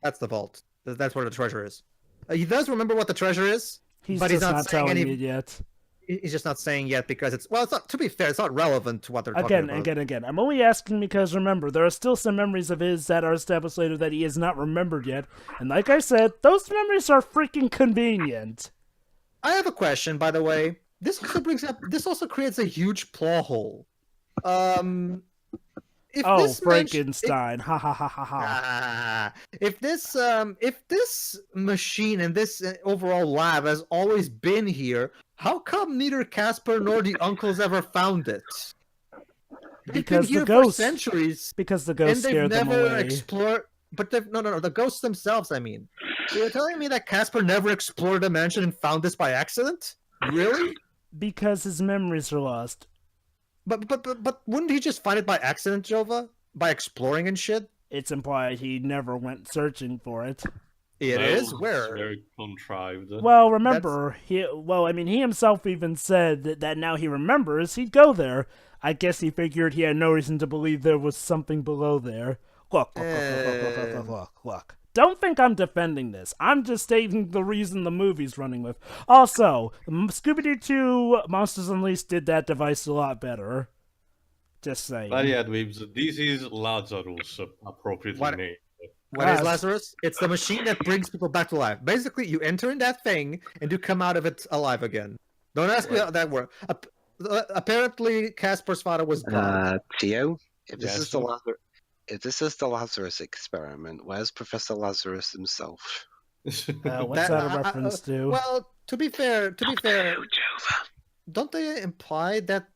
That's the vault. That's where the treasure is. He does remember what the treasure is. But he's not telling it yet. He's just not saying yet because it's not. To be fair, it's not relevant to what they're talking about. Again. I'm only asking because remember, there are still some memories of his that are established later that he has not remembered yet. And like I said, those memories are freaking convenient. I have a question, by the way. This also creates a huge plot hole. Frankenstein! Ha ha ha ha ha! If this machine and this overall lab has always been here, how come neither Casper nor the uncles ever found it? Because the ghosts, for centuries. Because the ghosts scared them away. And they've never explored. But no, the ghosts themselves. I mean, so you're telling me that Casper never explored the mansion and found this by accident? Really? Because his memories are lost. But wouldn't he just find it by accident, Jova? By exploring and shit? it's implied he never went searching for it. It is where very contrived. Well, remember, he himself even said that now he remembers he'd go there. I guess he figured he had no reason to believe there was something below there. Look. Don't think I'm defending this. I'm just stating the reason the movie's running with. Also, Scooby-Doo 2 Monsters Unleashed did that device a lot better. Just saying. But yeah, Dweebs, this is Lazarus, appropriately named. What is Lazarus? It's the machine that brings people back to life. Basically, you enter in that thing and you come out of it alive again. Don't ask me how that works. Apparently, Casper's father was gone. Theo, if this is the Lazarus experiment, where's Professor Lazarus himself? What's that a reference to? Well, to be fair, don't they imply that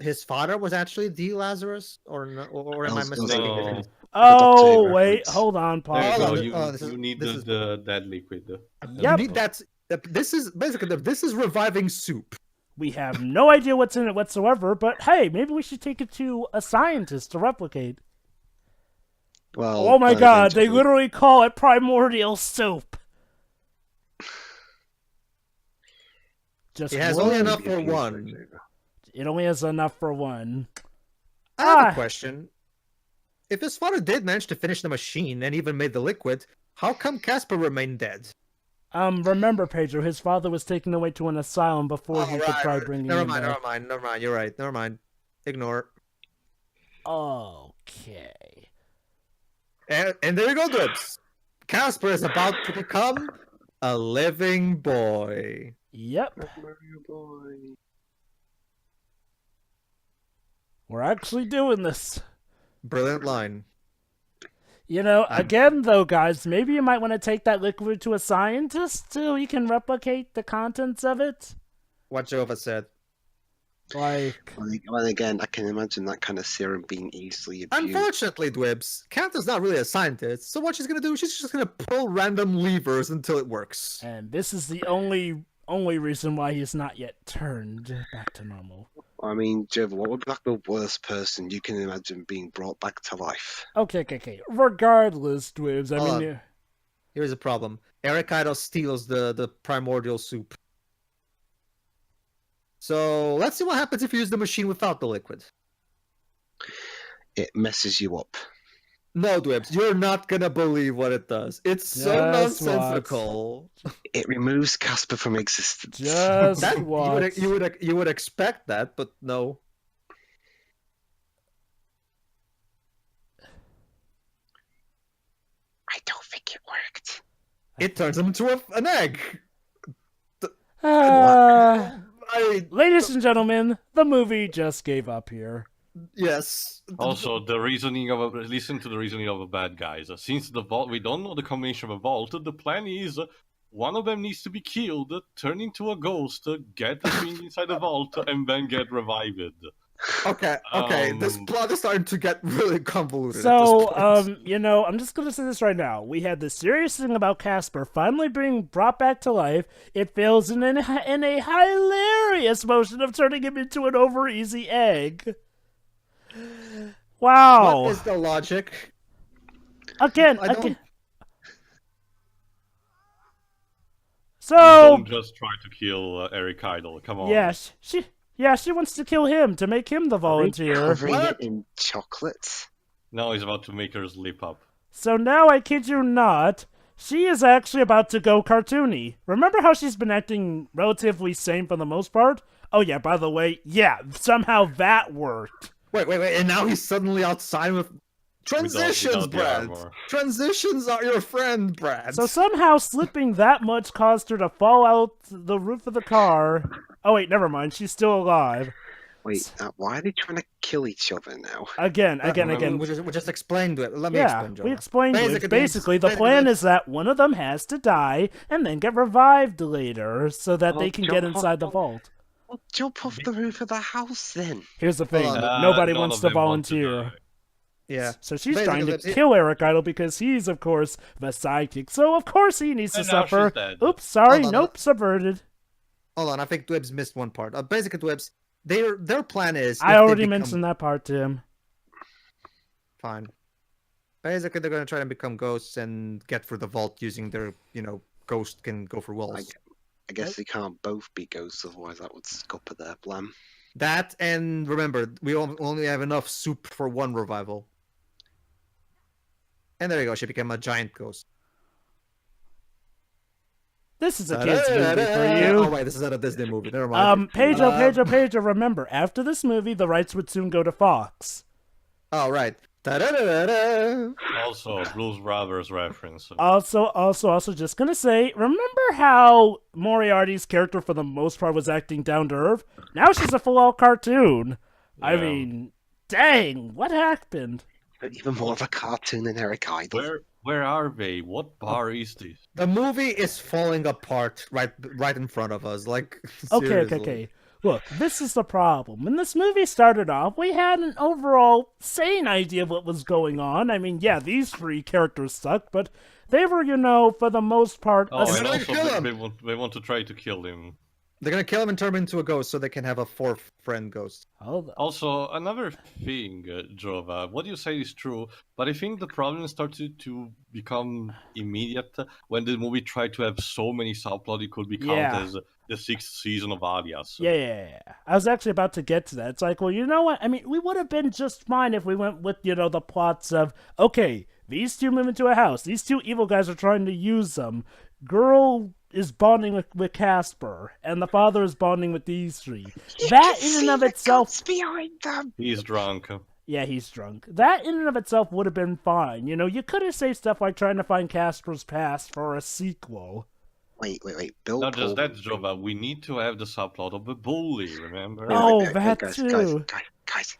his father was actually the Lazarus, or am I mistaken? No. Oh wait, hold on, Paul. You need the dead liquid. Yep. You need that. This is reviving soup. We have no idea what's in it whatsoever, but hey, maybe we should take it to a scientist to replicate. Well, oh my god, they literally call it primordial soup. It has only enough for one. It only has enough for one. I have a question. If his father did manage to finish the machine and even made the liquid, how come Casper remained dead? Remember, Pedro, his father was taken away to an asylum before he could try bringing him back. Never mind. You're right. Never mind. Ignore. Okay. And there you go, Dibs. Casper is about to become a living boy. Yep. We're actually doing this. Brilliant line. You know, again, though, guys, maybe you might want to take that liquid to a scientist so he can replicate the contents of it. What Jova said. Like... Well, again, I can imagine that kind of serum being easily abused. Unfortunately, Dwibs, Kat is not really a scientist, so what she's going to do, she's just going to pull random levers until it works. And this is the only reason why he's not yet turned back to normal. I mean, Jova, what would be like the worst person you can imagine being brought back to life? Okay. Regardless, Dwibs, I mean... Here's a problem. Eric Idle steals the primordial soup. So, let's see what happens if you use the machine without the liquid. It messes you up. No, Dwibs, you're not gonna believe what it does. It's so nonsensical. It removes Casper from existence. Just what? You would expect that, but no. I don't think it worked. It turns him into an egg. Ladies and gentlemen, the movie just gave up here. Yes. Also, listen to the reasoning of the bad guys. Since the vault, we don't know the combination of a vault, the plan is one of them needs to be killed, turn into a ghost, get the thing inside the vault, and then get revived. Okay. This plot is starting to get really convoluted. So, I'm just gonna say this right now. We had the serious thing about Casper finally being brought back to life. It fails in a hilarious motion of turning him into an over-easy egg. Wow. What is the logic? Again. So don't just try to kill Eric Idle. Come on. Yes, she wants to kill him to make him the volunteer. Covering it in chocolates. Now he's about to make her lip up. So now, I kid you not, she is actually about to go cartoony. Remember how she's been acting relatively sane for the most part? Oh yeah, by the way, somehow that worked. Wait, and now he's suddenly outside with... Transitions, Brad! Transitions are your friend, Brad! So somehow slipping that much caused her to fall out the roof of the car. Oh wait, never mind, she's still alive. Wait, why are they trying to kill each other now? Again. We just explained it. Let me explain, Joe. We explained it. Basically, the plan is that one of them has to die and then get revived later so that they can get inside the vault. Well, jump off the roof of the house, then. Here's the thing. Nobody wants to volunteer. Yeah. So she's trying to kill Eric Idle because he's, of course, the sidekick. So, of course, he needs to suffer. Oops, sorry. Nope, subverted. Hold on, I think Dwibs missed one part. Basically, Dwibs, their plan is... I already mentioned that part to him. Fine. Basically, they're gonna try to become ghosts and get through the vault using their, ghost can go for walls. I guess they can't both be ghosts, otherwise that would scupper their plan. That, and remember, we only have enough soup for one revival. And there you go, she became a giant ghost. This is a kids movie for you. Oh wait, this is not a Disney movie. Never mind. Pedro, remember, after this movie, the rights would soon go to Fox. Oh, right. Also, Blues Brothers reference. Also, just gonna say, remember how Moriarty's character for the most part was acting down to earth? Now she's a full-out cartoon. Yeah. I mean, dang, what happened? Even more of a cartoon than Eric Idle. Where are they? What bar is this? The movie is falling apart right in front of us. Like, okay. Look, this is the problem. When this movie started off, we had an overall sane idea of what was going on. I mean, yeah, these three characters sucked, but they were, for the most part... and also they want to try to kill him. They're gonna kill him and turn him into a ghost so they can have a fourth friend ghost. Also, another thing, Jova, what you say is true, but I think the problem started to become immediate when the movie tried to have so many subplots it could be counted as the 6th season of Alias. Yeah. I was actually about to get to that. It's like, well, you know what? I mean, we would have been just fine if we went with, the plots of, okay, these two move into a house. These two evil guys are trying to use them. Girl is bonding with Casper, and the father is bonding with these three. That in and of itself... behind them. He's drunk. Yeah, he's drunk. That in and of itself would have been fine. You could have saved stuff like trying to find Casper's past for a sequel. Wait. Bill Not just that, Jova. We need to have the subplot of the bully, remember? That too. Guys.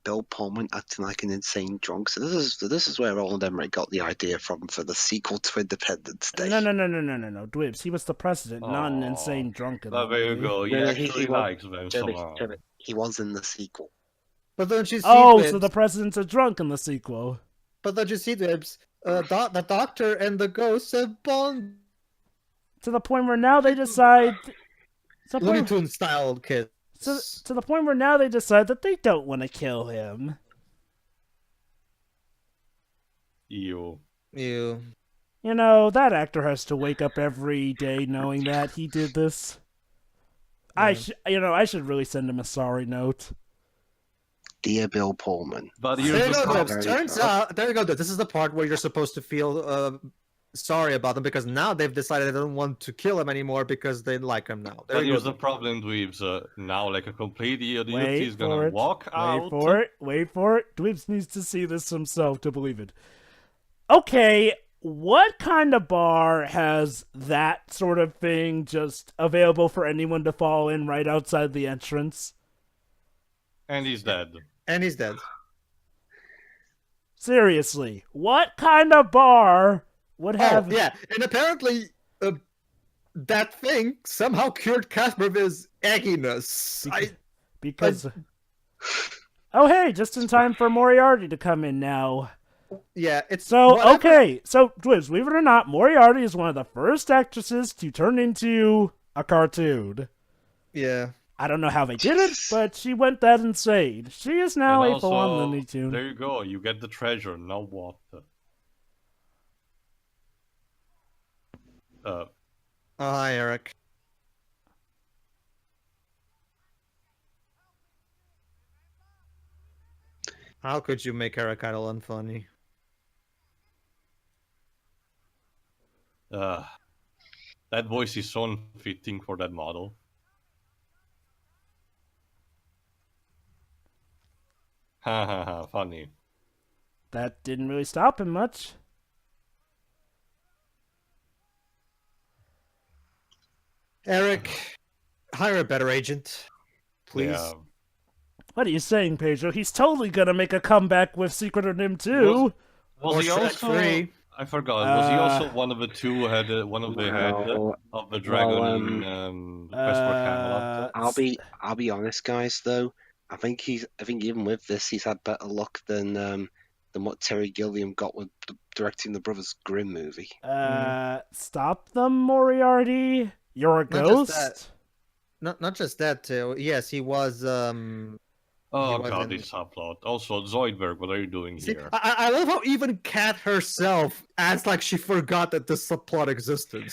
Bill Pullman acting like an insane drunk. So this is where Roland Emmerich got the idea from for the sequel to Independence Day. No, Dwibs. He was the president, not an insane drunk. There you go. He actually likes them so much. He was in the sequel. But don't you see? So the president's a drunk in the sequel. But don't you see, Dwibs? The doctor and the ghost have bond. To the point where now they decide. Looney Tunes style kids. To the point where now they decide that they don't want to kill him. Ew. That actor has to wake up every day knowing that he did this. Yeah. I should really send him a sorry note. Dear Bill Pullman. But turns out, there you go. This is the part where you're supposed to feel sorry about them because now they've decided they don't want to kill him anymore because they like him now. But here's the problem, Dweebs. Now, like a complete idiot, he's gonna walk out. Wait for it. Dweebs needs to see this himself to believe it. Okay, what kind of bar has that sort of thing just available for anyone to fall in right outside the entrance? And he's dead. Seriously, what kind of bar would have... Oh, yeah, and apparently that thing somehow cured Casper of his egginess. Oh, hey, just in time for Moriarty to come in now. Yeah, it's... Okay, so, Dwibs, believe it or not, Moriarty is one of the first actresses to turn into a cartoon. Yeah. I don't know how they did it, but she went that insane. She is now a full-on Looney Tune. There you go, you get the treasure, now what? Hi, Eric. How could you make Eric Idle unfunny? That voice is so unfitting for that model. Ha ha ha, funny. That didn't really stop him much. Eric, hire a better agent, please. Yeah. What are you saying, Pedro? He's totally gonna make a comeback with Secret of Nim too. Was he also? I forgot. Was he also one of the two who had one of the head of the dragon in Quest for Camelot? I'll be honest, guys. Though I think even with this, he's had better luck than what Terry Gilliam got with directing the Brothers Grimm movie. Stop them, Moriarty. You're a ghost? Not just that, too. Yes, he was Oh god, this subplot. Also, Zoidberg, what are you doing here? I love how even Kat herself acts like she forgot that this subplot existed.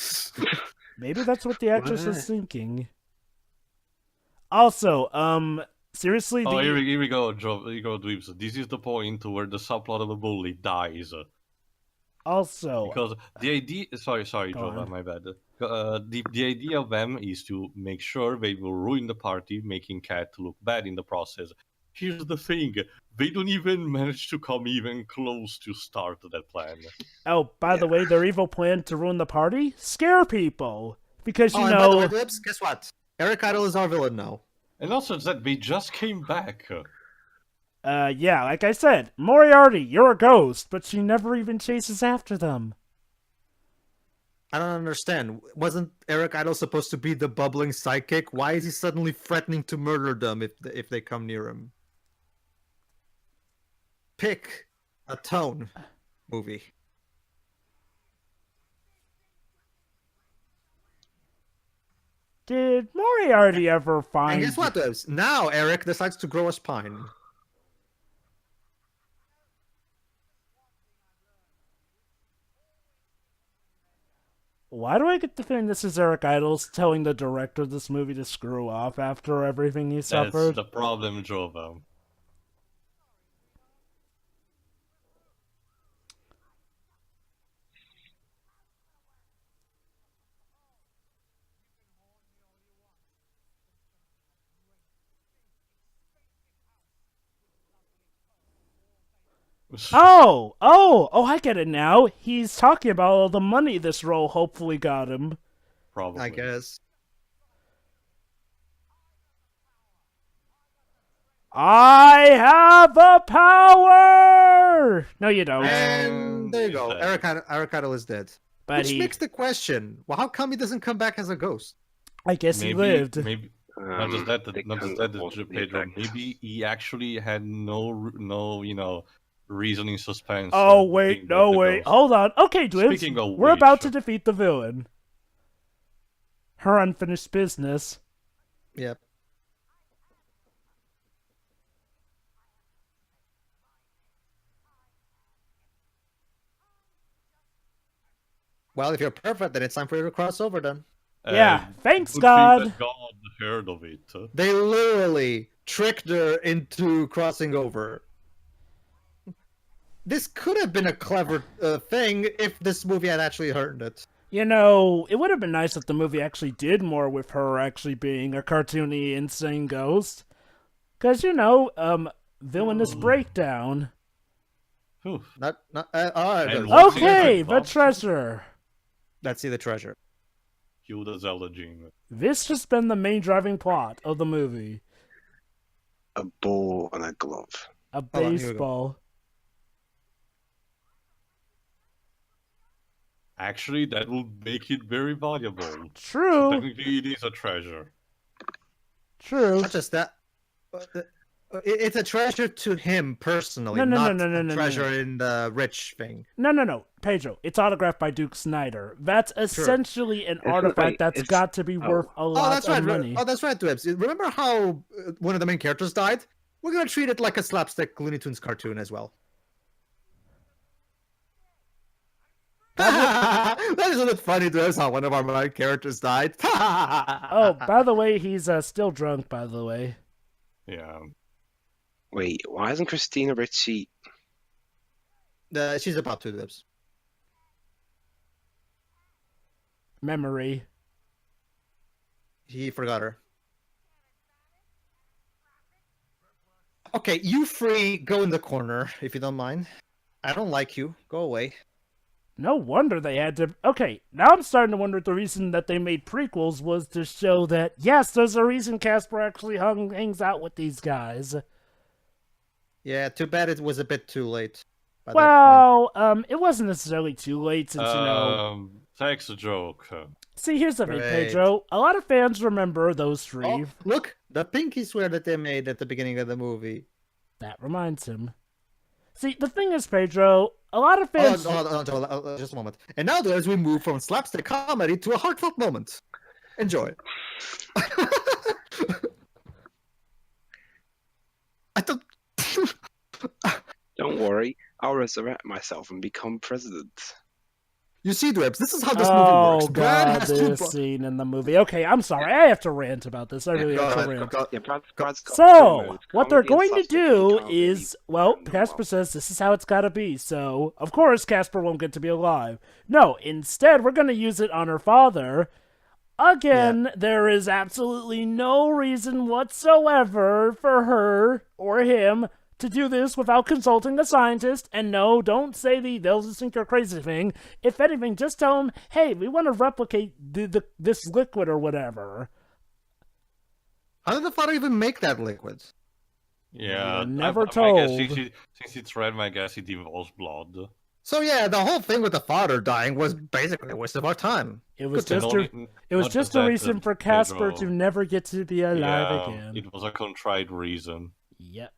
Maybe that's what the actress was thinking. Also, seriously, here we go, Dweebs. This is the point where the subplot of the bully dies. Also, because the idea, sorry, Jova, my bad. The idea of them is to make sure they will ruin the party, making Kat look bad in the process. Here's the thing: they don't even manage to come even close to start that plan. Oh, by the way, their evil plan to ruin the party? Scare people! Because, you and know... by the way, Lips, guess what? Eric Idle is our villain now. And also that they just came back. Yeah, like I said, Moriarty, you're a ghost, but she never even chases after them. I don't understand. Wasn't Eric Idle supposed to be the bubbling psychic? Why is he suddenly threatening to murder them if they come near him? Pick a tone movie. Did Moriarty ever find... And guess what, though? Now Eric decides to grow a spine. Why do I get the feeling this is Eric Idle telling the director of this movie to screw off after everything he suffered? That's the problem, Jova. Oh, I get it now. He's talking about all the money this role hopefully got him. Probably. I guess. I have the power! No, you don't. And there you go. Eric Idle is dead. But Which makes the question, well, how come he doesn't come back as a ghost? I guess he lived. Maybe. Not just that, Pedro. Maybe he actually had no, reason in suspense. Oh, wait, no, wait. Hold on. Okay, Dwibs, we're about to defeat the villain. Her unfinished business. Yep. Well, if you're perfect, then it's time for you to cross over, then. Yeah, thanks, God. That God heard of it. They literally tricked her into crossing over. This could have been a clever thing if this movie had actually heard it. You know, it would have been nice if the movie actually did more with her actually being a cartoony, insane ghost. Because, villainous breakdown. Not okay, the treasure. Let's see the treasure. Cue the Zelda gene. This has been the main driving plot of the movie. A ball and a glove. A baseball. Actually, that will make it very valuable. True. So technically, it is a treasure. True. Not just that. It's a treasure to him personally, not a treasure in the rich thing. No, Pedro. It's autographed by Duke Snyder. That's essentially an artifact that's got to be worth a lot of money. Oh, that's right, Dwebs. Remember how one of the main characters died? We're going to treat it like a slapstick Looney Tunes cartoon as well. That isn't it funny to us how one of our main characters died? Oh, by the way, he's still drunk, by the way. Yeah. Wait, why isn't Christina Ricci... She's about to, Dibs. Memory. He forgot her. Okay, you free, go in the corner, if you don't mind. I don't like you. Go away. No wonder they had to... Okay, now I'm starting to wonder if the reason that they made prequels was to show that, yes, there's a reason Casper actually hangs out with these guys. Yeah, too bad it was a bit too late. Well, it wasn't necessarily too late since, Sex joke. See, here's the thing, Pedro. A lot of fans remember those three. Oh, look, the pinky swear that they made at the beginning of the movie. That reminds him. See, the thing is, Pedro, a lot of fans... Hold on, just a moment. And now as we move from slapstick comedy to a heartfelt moment. Enjoy. I don't. Don't worry, I'll resurrect myself and become president. You see, Dwebs, this is how this movie works. Brad God, has this scene in the movie. Okay, I'm sorry. I have to rant about this. I really have to rant. Yeah, Brad's got So, what they're comedy going and to do slapstick, he is, can't well, really Casper says this is how it's gotta be. So, of course, Casper won't get to be alive. No, instead, we're gonna use it on her father. Again, there is absolutely no reason whatsoever for her or him to do this without consulting a scientist. And no, don't say they'll just think you're crazy thing. If anything, just tell them, hey, we want to replicate this liquid or whatever. How did the father even make that liquid? Yeah, never told. Since it's red, I guess it involves blood. So yeah, the whole thing with the father dying was basically a waste of our time. It was just a reason for Casper to never get to be alive again. It was a contrite reason. Yep.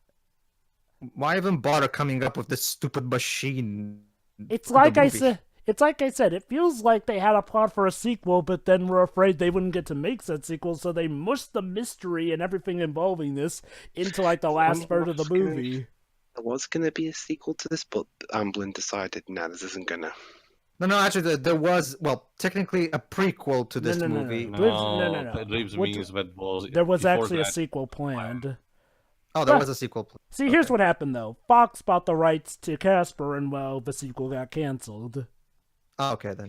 Why even bother coming up with this stupid machine? It's like I said. It feels like they had a plot for a sequel, but then were afraid they wouldn't get to make said sequel, so they mushed the mystery and everything involving this into like the last third of the movie. There was going to be a sequel to this, but Amblin decided, nah, this isn't going to. No, actually, there was, well, technically a prequel to this movie. No. There was actually a sequel planned. Oh, there was a sequel. See, here's what happened, though. Fox bought the rights to Casper, and, well, the sequel got canceled. Oh, okay, then.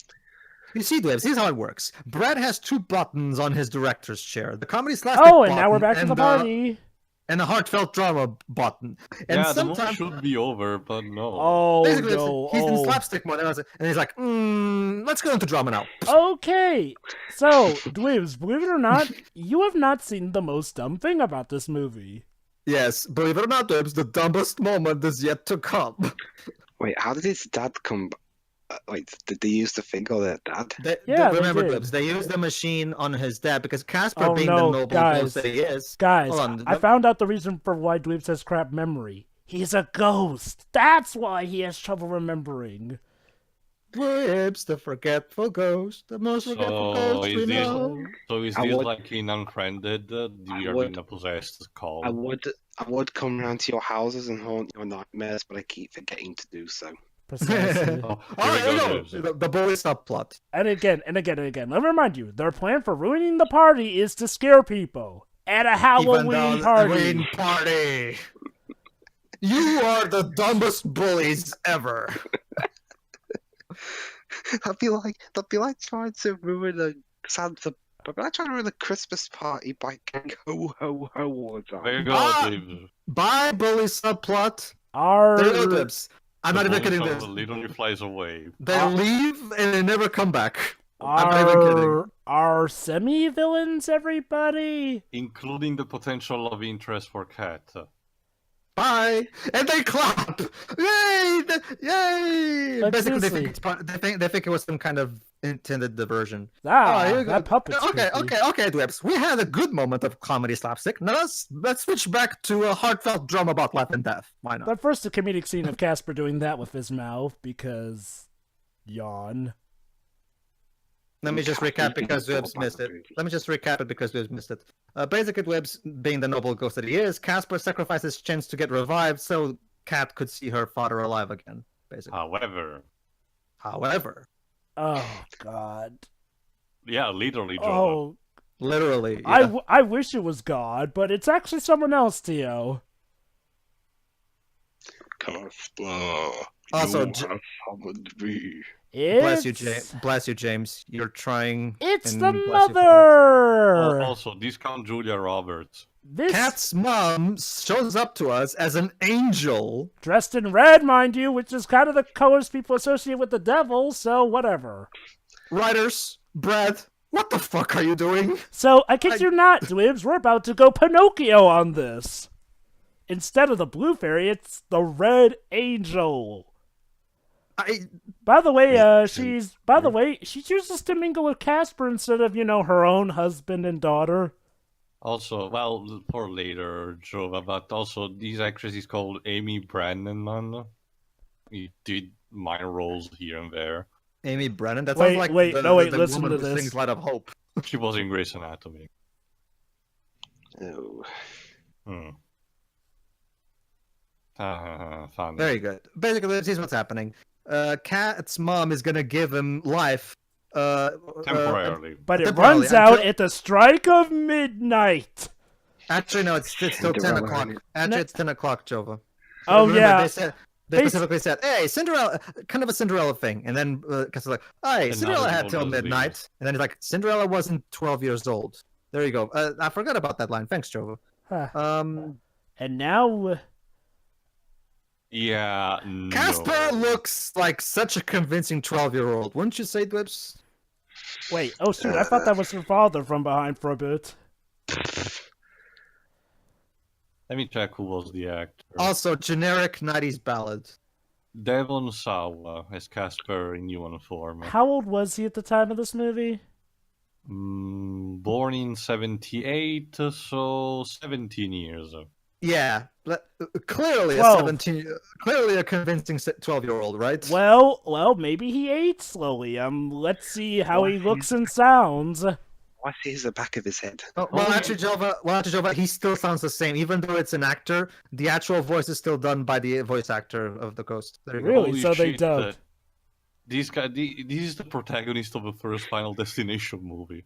You see, Dwebs, here's how it works. Brad has 2 buttons on his director's chair. The comedy slapstick button. And now we're back to the party. And a heartfelt drama button. And yeah, sometimes... the movie should be over, but no. Oh, basically, no. He's in slapstick mode, and he's like, let's go into drama now. Okay, so, Dwebs, believe it or not, you have not seen the most dumb thing about this movie. Yes, believe it or not, Dwebs, the dumbest moment is yet to come. Wait, how did his dad come? Did they use the thing on their dad? Remember, Dwebs, they used the machine on his dad because Casper, being the noble ghost that he is. Guys, I found out the reason for why Dwebs has crap memory. He's a ghost. That's why he has trouble remembering. Dwebs, the forgetful ghost, the most forgetful ghost we know. So is this like in Unfriended? We are in a possessed call. I would come round to your houses and haunt your nightmares, but I keep forgetting to do so. Precisely. The bully subplot. And again. Let me remind you, their plan for ruining the party is to scare people at a Halloween party. You are the dumbest bullies ever. That'd be like trying to ruin a Santa. But I'm trying to ruin a Christmas party by going ho ho ho all the time. There you go, Bye, bully subplot. I'm not even kidding. This literally flies away. They leave and they never come back. I'm not even kidding. Are semi-villains, everybody? Including the potential love interest for Cat. Bye, and they clap. Yay! Yay! But basically, they think it was some kind of intended diversion. That puppet's okay, Dwebs. We had a good moment of comedy slapstick. Now let's switch back to a heartfelt drama about life and death. Why not? But first, a comedic scene of Casper doing that with his mouth because yawn. Let me just recap because Dwebs missed it. Basically, Dwebs, being the noble ghost that he is, Casper sacrificed his chance to get revived so Kat could see her father alive again. Basically. However. Oh God. Yeah, literally. Oh. Literally. Yeah. I wish it was God, but it's actually someone else, Tio. Casper, also, you have summoned me. Bless you, James. You're trying. It's the mother. Also, discount Julia Roberts. Kat's mom shows up to us as an angel, dressed in red, mind you, which is kind of the colors people associate with the devil. So whatever. Writers, Brad, what the fuck are you doing? So I kid you not, Dwebs, we're about to go Pinocchio on this. Instead of the blue fairy, it's the red angel. By the way, she chooses to mingle with Casper instead of, her own husband and daughter. Also, well, for later, Jova, but also this actress is called Amy Brennan. He did minor roles here and there. Amy Brennan? That sounds like the listen woman to who this. sings Light of Hope. She was in Grey's Anatomy. Oh. Fun. Very good. Basically, this is what's happening. Cat's mom is gonna give him life. Temporarily. But it temporarily, runs out at the strike of midnight. Actually, no, it's still 10 o'clock. Actually, it's 10 o'clock, Jova. Oh, Remember, yeah. They specifically said, hey, Cinderella, kind of a Cinderella thing. And then, because like, hey, Cinderella had till midnight. And then he's like, Cinderella wasn't 12 years old. There you go. I forgot about that line. Thanks, Jova. And now... Yeah, Casper looks like such a convincing 12-year-old. Wouldn't you say, Dwibs? Wait, oh shoot, I thought that was her father from behind for a bit. Let me check who was the actor. Also, generic 90s ballad. Devon Sawa as Casper in human form. How old was he at the time of this movie? Born in 78, so 17 years. Yeah, clearly 12. clearly a convincing 12-year-old, right? Well, maybe he aged slowly. Let's see how he looks and sounds. Why is the back of his head? Actually, Jova, he still sounds the same. Even though it's an actor, the actual voice is still done by the voice actor of the Ghost. There you really? go. So they dubbed. This is the protagonist of the first Final Destination movie.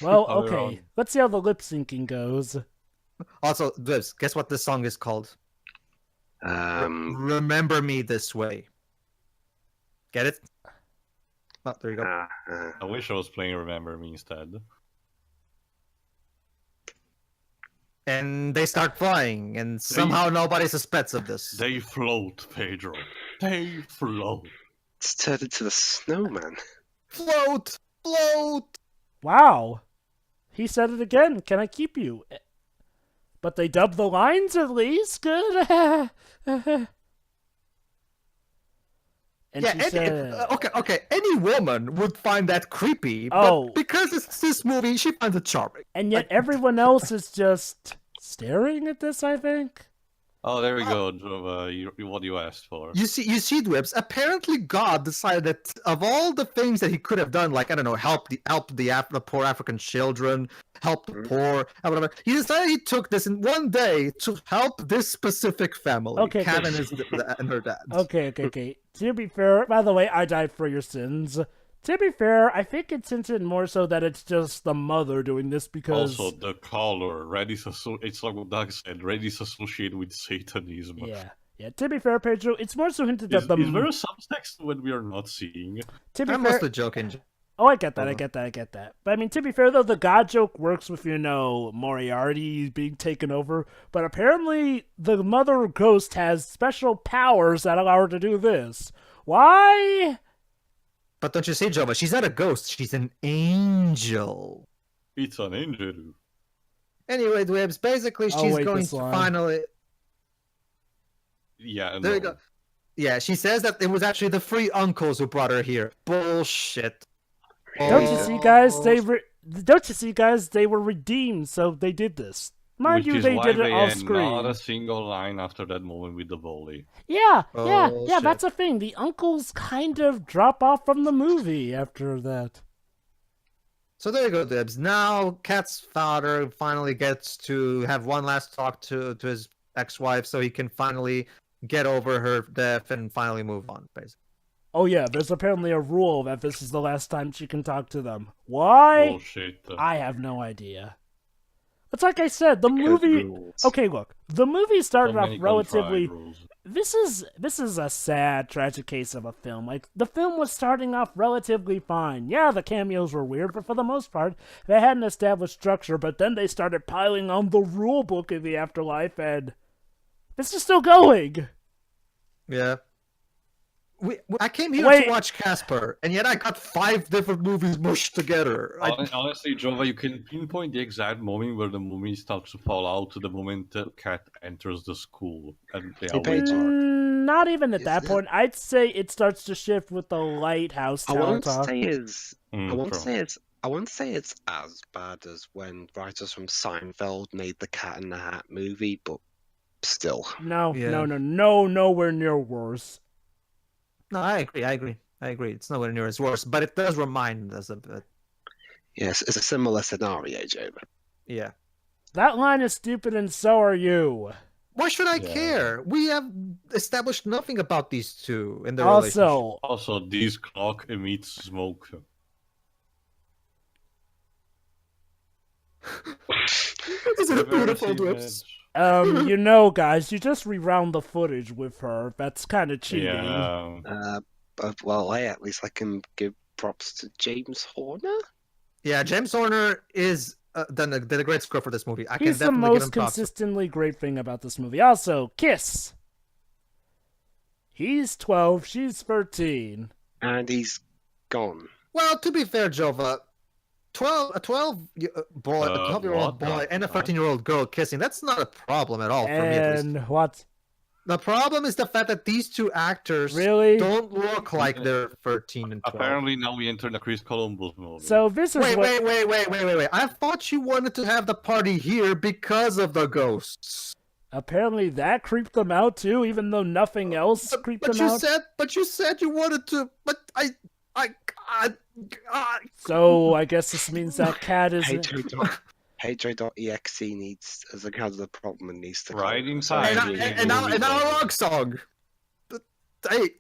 Well, okay. Let's see how the lip syncing goes. Also, guess what this song is called? Remember Me This Way. Get it? Oh, there you go. I wish I was playing Remember Me instead. And they start flying, and somehow nobody suspects of this. They float, Pedro. They float. It's turned into the snowman. Float! Float! Wow. He said it again. Can I keep you? But they dubbed the lines at least. Good. And yeah, said... okay. Any woman would find that creepy, but because it's this movie, she finds it charming. And yet everyone else is just staring at this, I think. Oh, there we go, Jova. What you asked for. You see, Dwibs. Apparently, God decided that of all the things that he could have done, like I don't know, help the poor African children, help the poor, whatever. He decided he took this in one day to help this specific family. Okay, Kat and her dad. Okay. To be fair, by the way, I died for your sins. To be fair, I think it's hinted more so that it's just the mother doing this because... Also, the color, it's like what Doug said, red is associated with Satanism. Yeah. To be fair, Pedro, it's more so hinted that the... Is there a subtext when we are not seeing? I'm mostly joking. Oh, I get that, I get that. But I mean, to be fair, though, the God joke works with, Moriarty being taken over. But apparently, the Mother Ghost has special powers that allow her to do this. Why? But don't you see, Jova? She's not a ghost. She's an angel. It's an angel. Anyway, Dwibs, basically, she's going to finally... Yeah, there you go. Yeah, she says that it was actually the three uncles who brought her here. Bullshit. Don't you see, guys? Don't you see, guys? They were redeemed, so they did this. Mind you, they did it off screen. Not a single line after that moment with the volley. Yeah, that's a thing. The uncles kind of drop off from the movie after that. So there you go, Dibs. Now, Kat's father finally gets to have one last talk to his ex-wife so he can finally get over her death and finally move on, basically. Oh yeah, there's apparently a rule that this is the last time she can talk to them. Why? Bullshit. I have no idea. It's like I said, the movie... Okay, look. The movie started off relatively... This is a sad, tragic case of a film. Like, the film was starting off relatively fine. Yeah, the cameos were weird, but for the most part, they had an established structure, but then they started piling on the rule book in the afterlife, and... this is still going! Yeah. I came here to watch Casper, and yet I got 5 different movies mushed together. Honestly, Jova, you can pinpoint the exact moment where the movie starts to fall out to the moment Kat enters the school. And they always are. Not even at that point. I'd say it starts to shift with the lighthouse tower I won't talk. say it's as bad as when writers from Seinfeld made the Cat in the Hat movie, but still. No, nowhere near worse. No, I agree. It's nowhere near as worse, but it does remind us a bit. Yes, it's a similar scenario, Joe. Yeah. That line is stupid and so are you. Why should I care? We have established nothing about these two in their relationship. Also, this clock emits smoke. Isn't it beautiful, Dwips? Guys, you just rewound the footage with her. That's kind of cheating. Yeah. Well, at least I can give props to James Horner. Yeah, James Horner is did a great score for this movie. He's the most consistently great thing about this movie. Also, Kiss. He's 12, she's 13. And he's gone. Well, to be fair, Jova, a 12-year-old boy and a 13-year-old girl kissing, that's not a problem at all for me, at least. And what? The problem is the fact that these two actors don't look like they're 13 and 12. Apparently now we enter the Chris Columbus movie. So this is wait. I thought you wanted to have the party here because of the ghosts. Apparently that creeped them out too, even though nothing else creeped them out. But you said you wanted to. But So I guess this means that Cat is. Hatred.exe needs has a problem and needs to right inside. And now a rock song. Hey,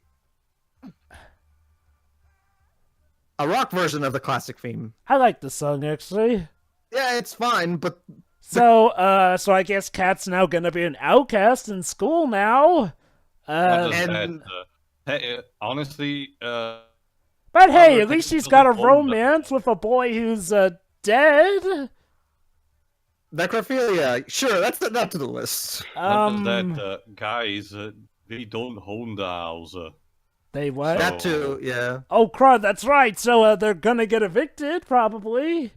a rock version of the classic theme. I like the song actually. Yeah, it's fine, but so I guess Cat's now gonna be an outcast in school now. Honestly, but hey, at least she's got a romance with a boy who's dead. Necrophilia, sure, that's not to the list. Guys, they don't own the house. They what? That too, yeah. Oh, crud, that's right. So they're gonna get evicted, probably.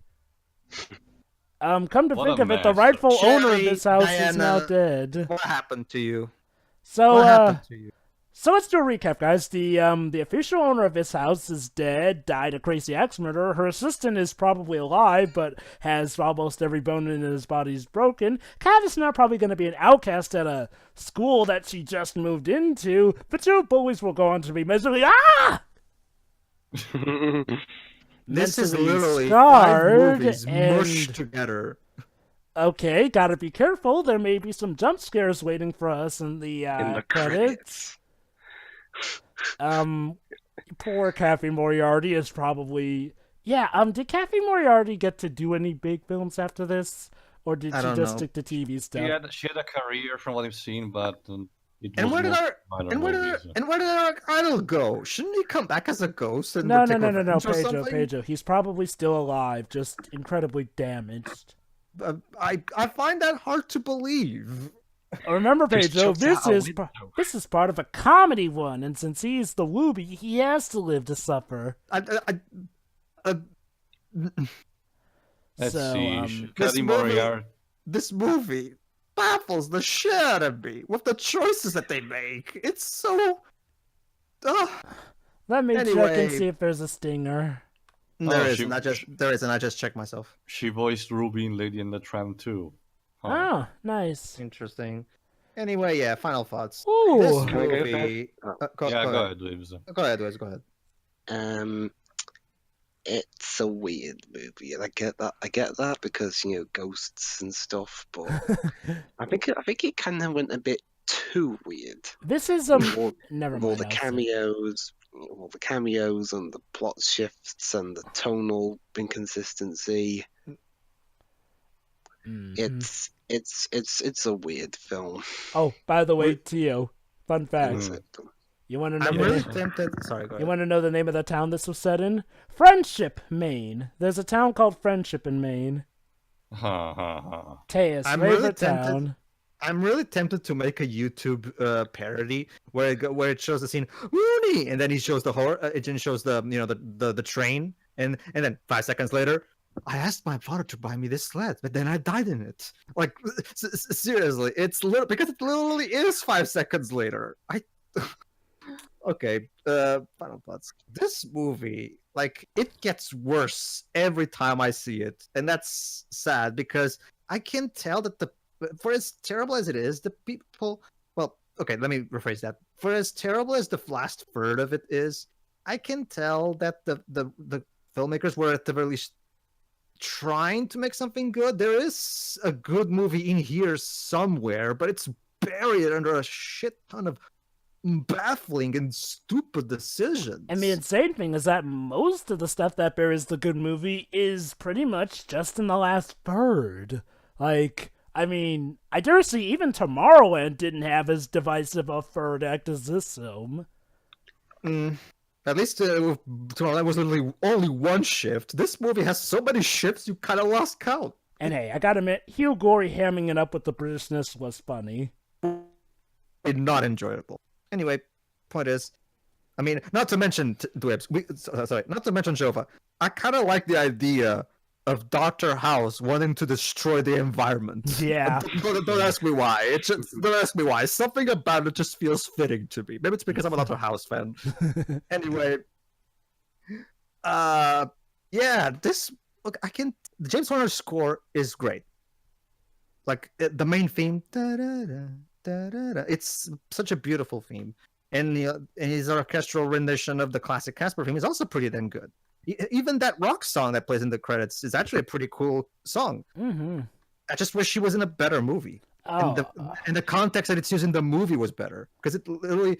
Come to think of it, the rightful owner of this house is now dead. What happened to you? What happened to you? So let's do a recap, guys. The official owner of this house is dead, died a crazy axe murder. Her assistant is probably alive, but has almost every bone in his body's broken. Kat is now probably going to be an outcast at a school that she just moved into. The two bullies will go on to be miserably This is literally 5 movies mushed together. Okay, gotta be careful. There may be some jump scares waiting for us in the credits. Poor Kathy Moriarty is probably... Yeah, did Kathy Moriarty get to do any big films after this? Or did she just stick to TV stuff? She had a career from what I've seen, but... Where did our idol go? Shouldn't he come back as a ghost? And No, Pedro. He's probably still alive, just incredibly damaged. I find that hard to believe. Remember, Pedro, this is part of a comedy one, and since he's the Wooby, he has to live to suffer. Let's see. This movie baffles the shit out of me with the choices that they make. It's so... Let me check and see if there's a stinger. There isn't. I just checked myself. She voiced Ruby in Lady and the Tramp too. Oh, nice. Interesting. Anyway, yeah, final thoughts. Ooh. This movie... Go ahead, Wiz. Go ahead, Wiz, go ahead. It's a weird movie, and I get that because, ghosts and stuff, but I think it kind of went a bit too weird. This is all the cameos and the plot shifts and the tonal inconsistency. Mm-hmm. It's a weird film. Oh, by the way, Tio, fun fact. You want to know? I'm really tempted. Sorry, go ahead. You want to know the name of the town this was set in? Friendship, Maine. There's a town called Friendship in Maine. Tea's favorite town. I'm really tempted to make a YouTube parody where it shows the scene Rooney, and then he shows the horror. It then shows the train, and then 5 seconds later, I asked my father to buy me this sled, but then I died in it. Like seriously, because it literally is 5 seconds later. Okay, final thoughts. This movie, it gets worse every time I see it, and that's sad because I can tell that for as terrible as it is, the people... Well, okay, let me rephrase that. For as terrible as the last third of it is, I can tell that the filmmakers were at the very least trying to make something good. There is a good movie in here somewhere, but it's bury it under a shit ton of baffling and stupid decisions. And the insane thing is that most of the stuff that buries the good movie is pretty much just in the last third. Like, I mean, I dare say even Tomorrowland didn't have as divisive a third act as this film. At least Tomorrowland was literally only one shift. This movie has so many shifts you kind of lost count. And hey, I gotta admit, Hugh Laurie hamming it up with the Britishness was funny. Not enjoyable. Anyway, point is, I mean, not to mention Dwebs, not to mention Jova, I kind of like the idea of Dr. House wanting to destroy the environment. Yeah. Don't ask me why. Don't ask me why. Something about it just feels fitting to me. Maybe it's because I'm a Dr. House fan. Anyway, yeah, the James Horner's score is great. Like the main theme, it's such a beautiful theme, and his orchestral rendition of the classic Casper theme is also pretty damn good. Even that rock song that plays in the credits is actually a pretty cool song. Mm-hmm. I just wish she was in a better movie. And the context that it's used in the movie was better, because it literally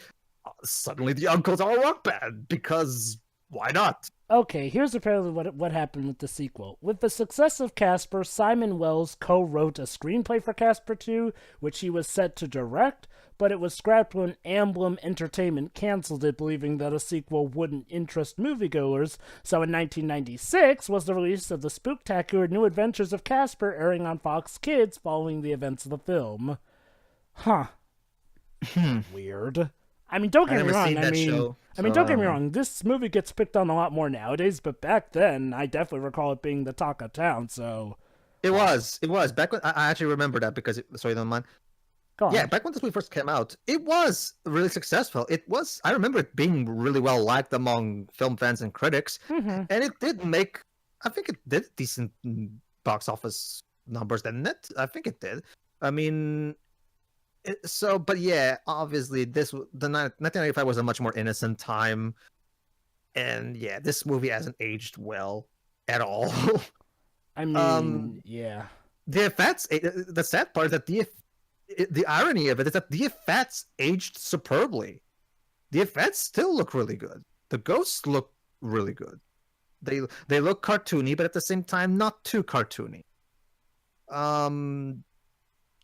suddenly the uncles are a rock band, because why not? Okay, here's apparently what happened with the sequel. With the success of Casper, Simon Wells co-wrote a screenplay for Casper 2, which he was set to direct, but it was scrapped when Amblin Entertainment canceled it, believing that a sequel wouldn't interest moviegoers. So in 1996 was the release of the spooktacular New Adventures of Casper, airing on Fox Kids following the events of the film. Huh. Weird. I mean, don't get me wrong. Don't get me wrong. This movie gets picked on a lot more nowadays, but back then, I definitely recall it being the talk of town. So it was back when I actually remember that because sorry, don't mind. Go on. Yeah, back when this movie first came out, it was really successful. I remember it being really well liked among film fans and critics, and it did make. I think it did decent box office numbers, didn't it? I think it did. I mean. But yeah, obviously, the 1995 was a much more innocent time, and yeah, this movie hasn't aged well at all. I mean, yeah. The effects. The sad part is that the irony of it is that the effects aged superbly. The effects still look really good. The ghosts look really good. They look cartoony, but at the same time, not too cartoony.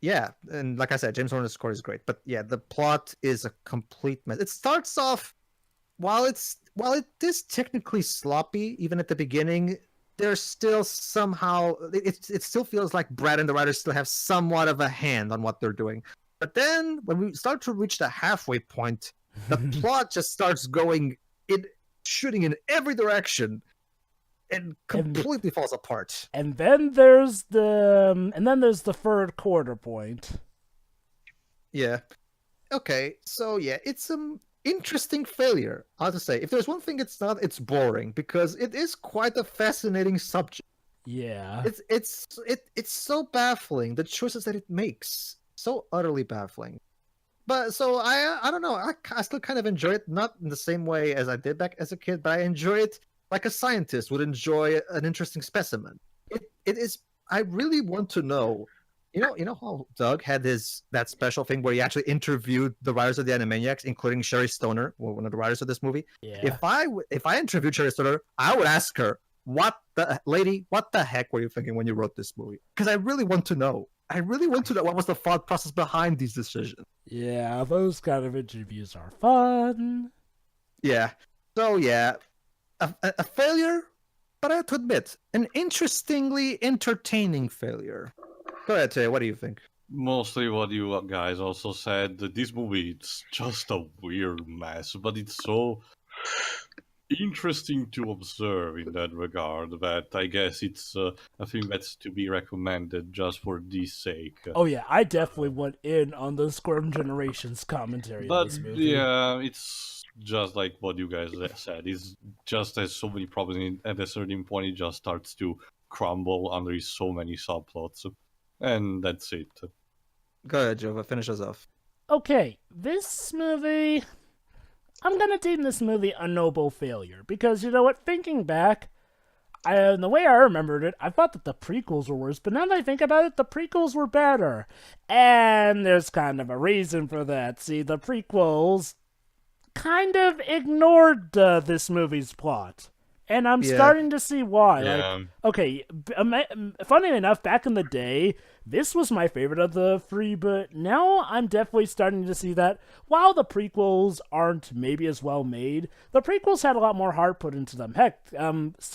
Yeah, and like I said, James Horner's score is great, but yeah, the plot is a complete mess. It starts off while it is technically sloppy, even at the beginning. There's still somehow it still feels like Brad and the writers still have somewhat of a hand on what they're doing. But then when we start to reach the halfway point, the plot just starts shooting in every direction. And completely falls apart. And then there's the third quarter point. Yeah. Okay. So yeah, it's an interesting failure. I have to say, if there's one thing it's not, it's boring, because it is quite a fascinating subject. Yeah. It's so baffling, the choices that it makes, so utterly baffling. But so I don't know. I still kind of enjoy it, not in the same way as I did back as a kid, but I enjoy it like a scientist would enjoy an interesting specimen. It is. I really want to know. You know how Doug had that special thing where he actually interviewed the writers of the Animaniacs, including Sherry Stoner, one of the writers of this movie. Yeah. If I interviewed Sherry Stoner, I would ask her, what the heck were you thinking when you wrote this movie? Because I really want to know. I really want to know what was the thought process behind these decisions. Yeah, those kind of interviews are fun. Yeah. So yeah. A failure, but I have to admit, an interestingly entertaining failure. Go ahead, Tay, what do you think? Mostly what you guys also said. This movie, it's just a weird mess, but it's so interesting to observe in that regard that I guess it's a thing that's to be recommended just for this sake. Oh yeah, I definitely went in on the Squirm Generations commentary of this movie. Yeah, it's just like what you guys said. It just has so many problems, and at a certain point it just starts to crumble under so many subplots. And that's it. Go ahead, Jova. Finish us off. Okay, this movie... I'm gonna deem this movie a noble failure, because you know what, thinking back, the way I remembered it, I thought that the prequels were worse, but now that I think about it, the prequels were better. And there's kind of a reason for that. See, the prequels kind of ignored this movie's plot. And I'm starting to see why. Yeah. Like, okay, funny enough, back in the day, this was my favorite of the three, but now I'm definitely starting to see that while the prequels aren't maybe as well made, the prequels had a lot more heart put into them. Heck,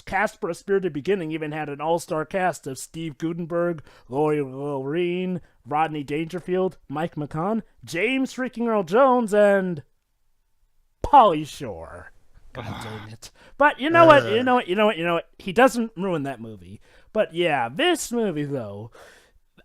Casper: A Spirited Beginning even had an all-star cast of Steve Guttenberg, Lori Loughreen, Rodney Dangerfield, Mike McCann, James freaking Earl Jones, and Pauly Shore. God dang it. But you know what? He doesn't ruin that movie. But yeah, this movie, though,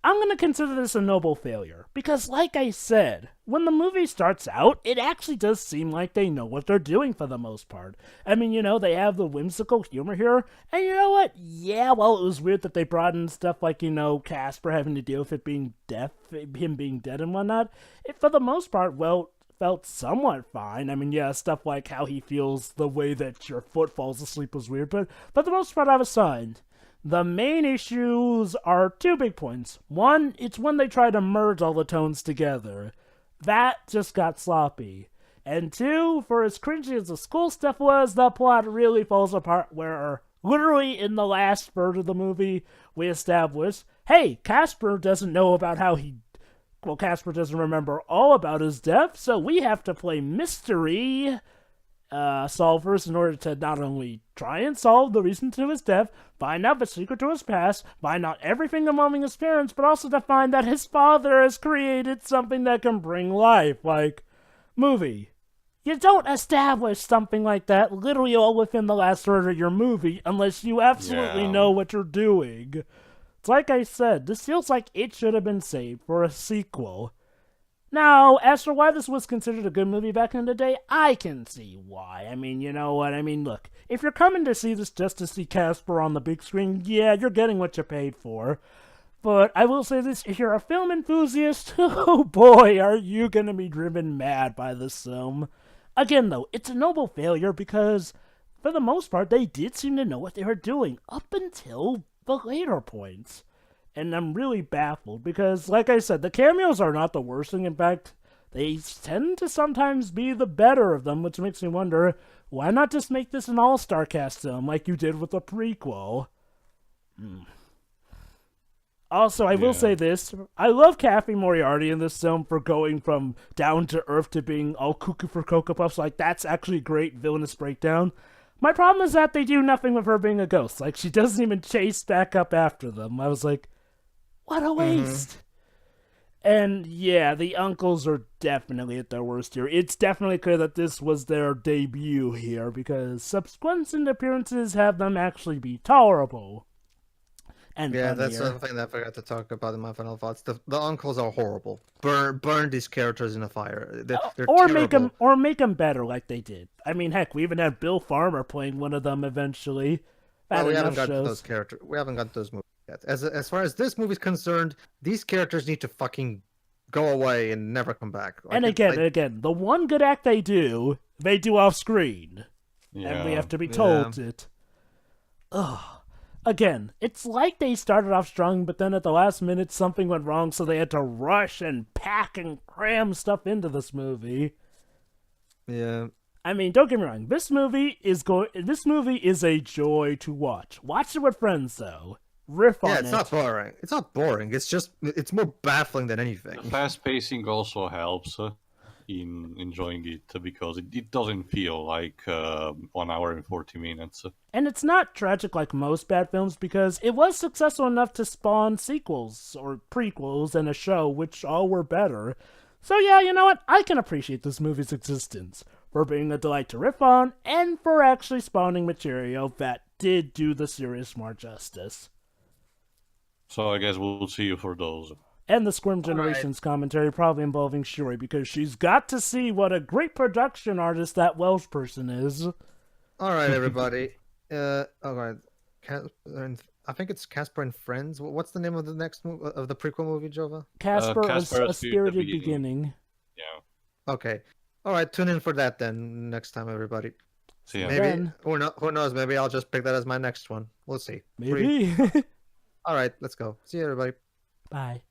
I'm going to consider this a noble failure. Because, like I said, when the movie starts out, it actually does seem like they know what they're doing for the most part. I mean, they have the whimsical humor here. And you know what? Yeah, well, it was weird that they brought in stuff like, Casper having to deal with it being deaf, him being dead and whatnot. It, for the most part, well, felt somewhat fine. I mean, yeah, stuff like how he feels the way that your foot falls asleep was weird, but for the most part, I was fine. The main issues are two big points. One, it's when they try to merge all the tones together. That just got sloppy. And two, for as cringy as the school stuff was, the plot really falls apart where, literally in the last third of the movie, we establish, hey, Casper doesn't know about how Casper doesn't remember all about his death, so we have to play mystery solvers in order to not only try and solve the reason to his death, find out the secret to his past, find out everything involving his parents, but also to find that his father has created something that can bring life, like movie. You don't establish something like that literally all within the last third of your movie unless you absolutely know what you're doing. It's like I said, this feels like it should have been saved for a sequel. Now, as for why this was considered a good movie back in the day, I can see why. I mean, you know what? I mean, look, if you're coming to see this just to see Casper on the big screen, yeah, you're getting what you paid for. But I will say this, if you're a film enthusiast, oh boy, are you going to be driven mad by this film. Again, though, it's a noble failure because, for the most part, they did seem to know what they were doing up until the later points. And I'm really baffled because, like I said, the cameos are not the worst thing. In fact, they tend to sometimes be the better of them, which makes me wonder, why not just make this an all-star cast film like you did with the prequel? Also, I will say this. I love Kathy Moriarty in this film for going from down to earth to being all cuckoo for Cocoa Puffs. Like, that's actually a great villainous breakdown. My problem is that they do nothing with her being a ghost. Like, she doesn't even chase back up after them. I was like, what a waste. And yeah, the uncles are definitely at their worst here. It's definitely clear that this was their debut here because subsequent appearances have them actually be tolerable. And yeah, that's something that I forgot to talk about in my final thoughts. The uncles are horrible. Burn these characters in a fire. They're or make them better, like they did. I mean, heck, we even had Bill Farmer playing one of them eventually. Well, we haven't got to those characters. We haven't got to those movies yet. As far as this movie's concerned, these characters need to fucking go away and never come back. Like, and again, the one good act they do off screen, and we have to be told it. Ugh. Again, it's like they started off strong, but then at the last minute something went wrong, so they had to rush and pack and cram stuff into this movie. Yeah. I mean, don't get me wrong. This movie is a joy to watch. Watch it with friends, though. Riff on it. Yeah, it's not boring. It's not boring. It's more baffling than anything. The fast pacing also helps in enjoying it because it doesn't feel like 1 hour and 40 minutes. And it's not tragic like most bad films because it was successful enough to spawn sequels or prequels and a show, which all were better. So yeah, you know what? I can appreciate this movie's existence for being a delight to riff on and for actually spawning material that did do the series more justice. So I guess we'll see you for those. And the Squirm Generations commentary probably involving Shuri because she's got to see what a great production artist that Welsh person is. All right, everybody. All right. I think it's Casper and Friends. What's the name of the next of the prequel movie, Jova? Casper, a Spirited Beginning. Yeah. Okay. All right. Tune in for that then next time, everybody. See ya. Maybe, who knows? Maybe I'll just pick that as my next one. We'll see. Maybe. All right, let's go. See you, everybody. Bye.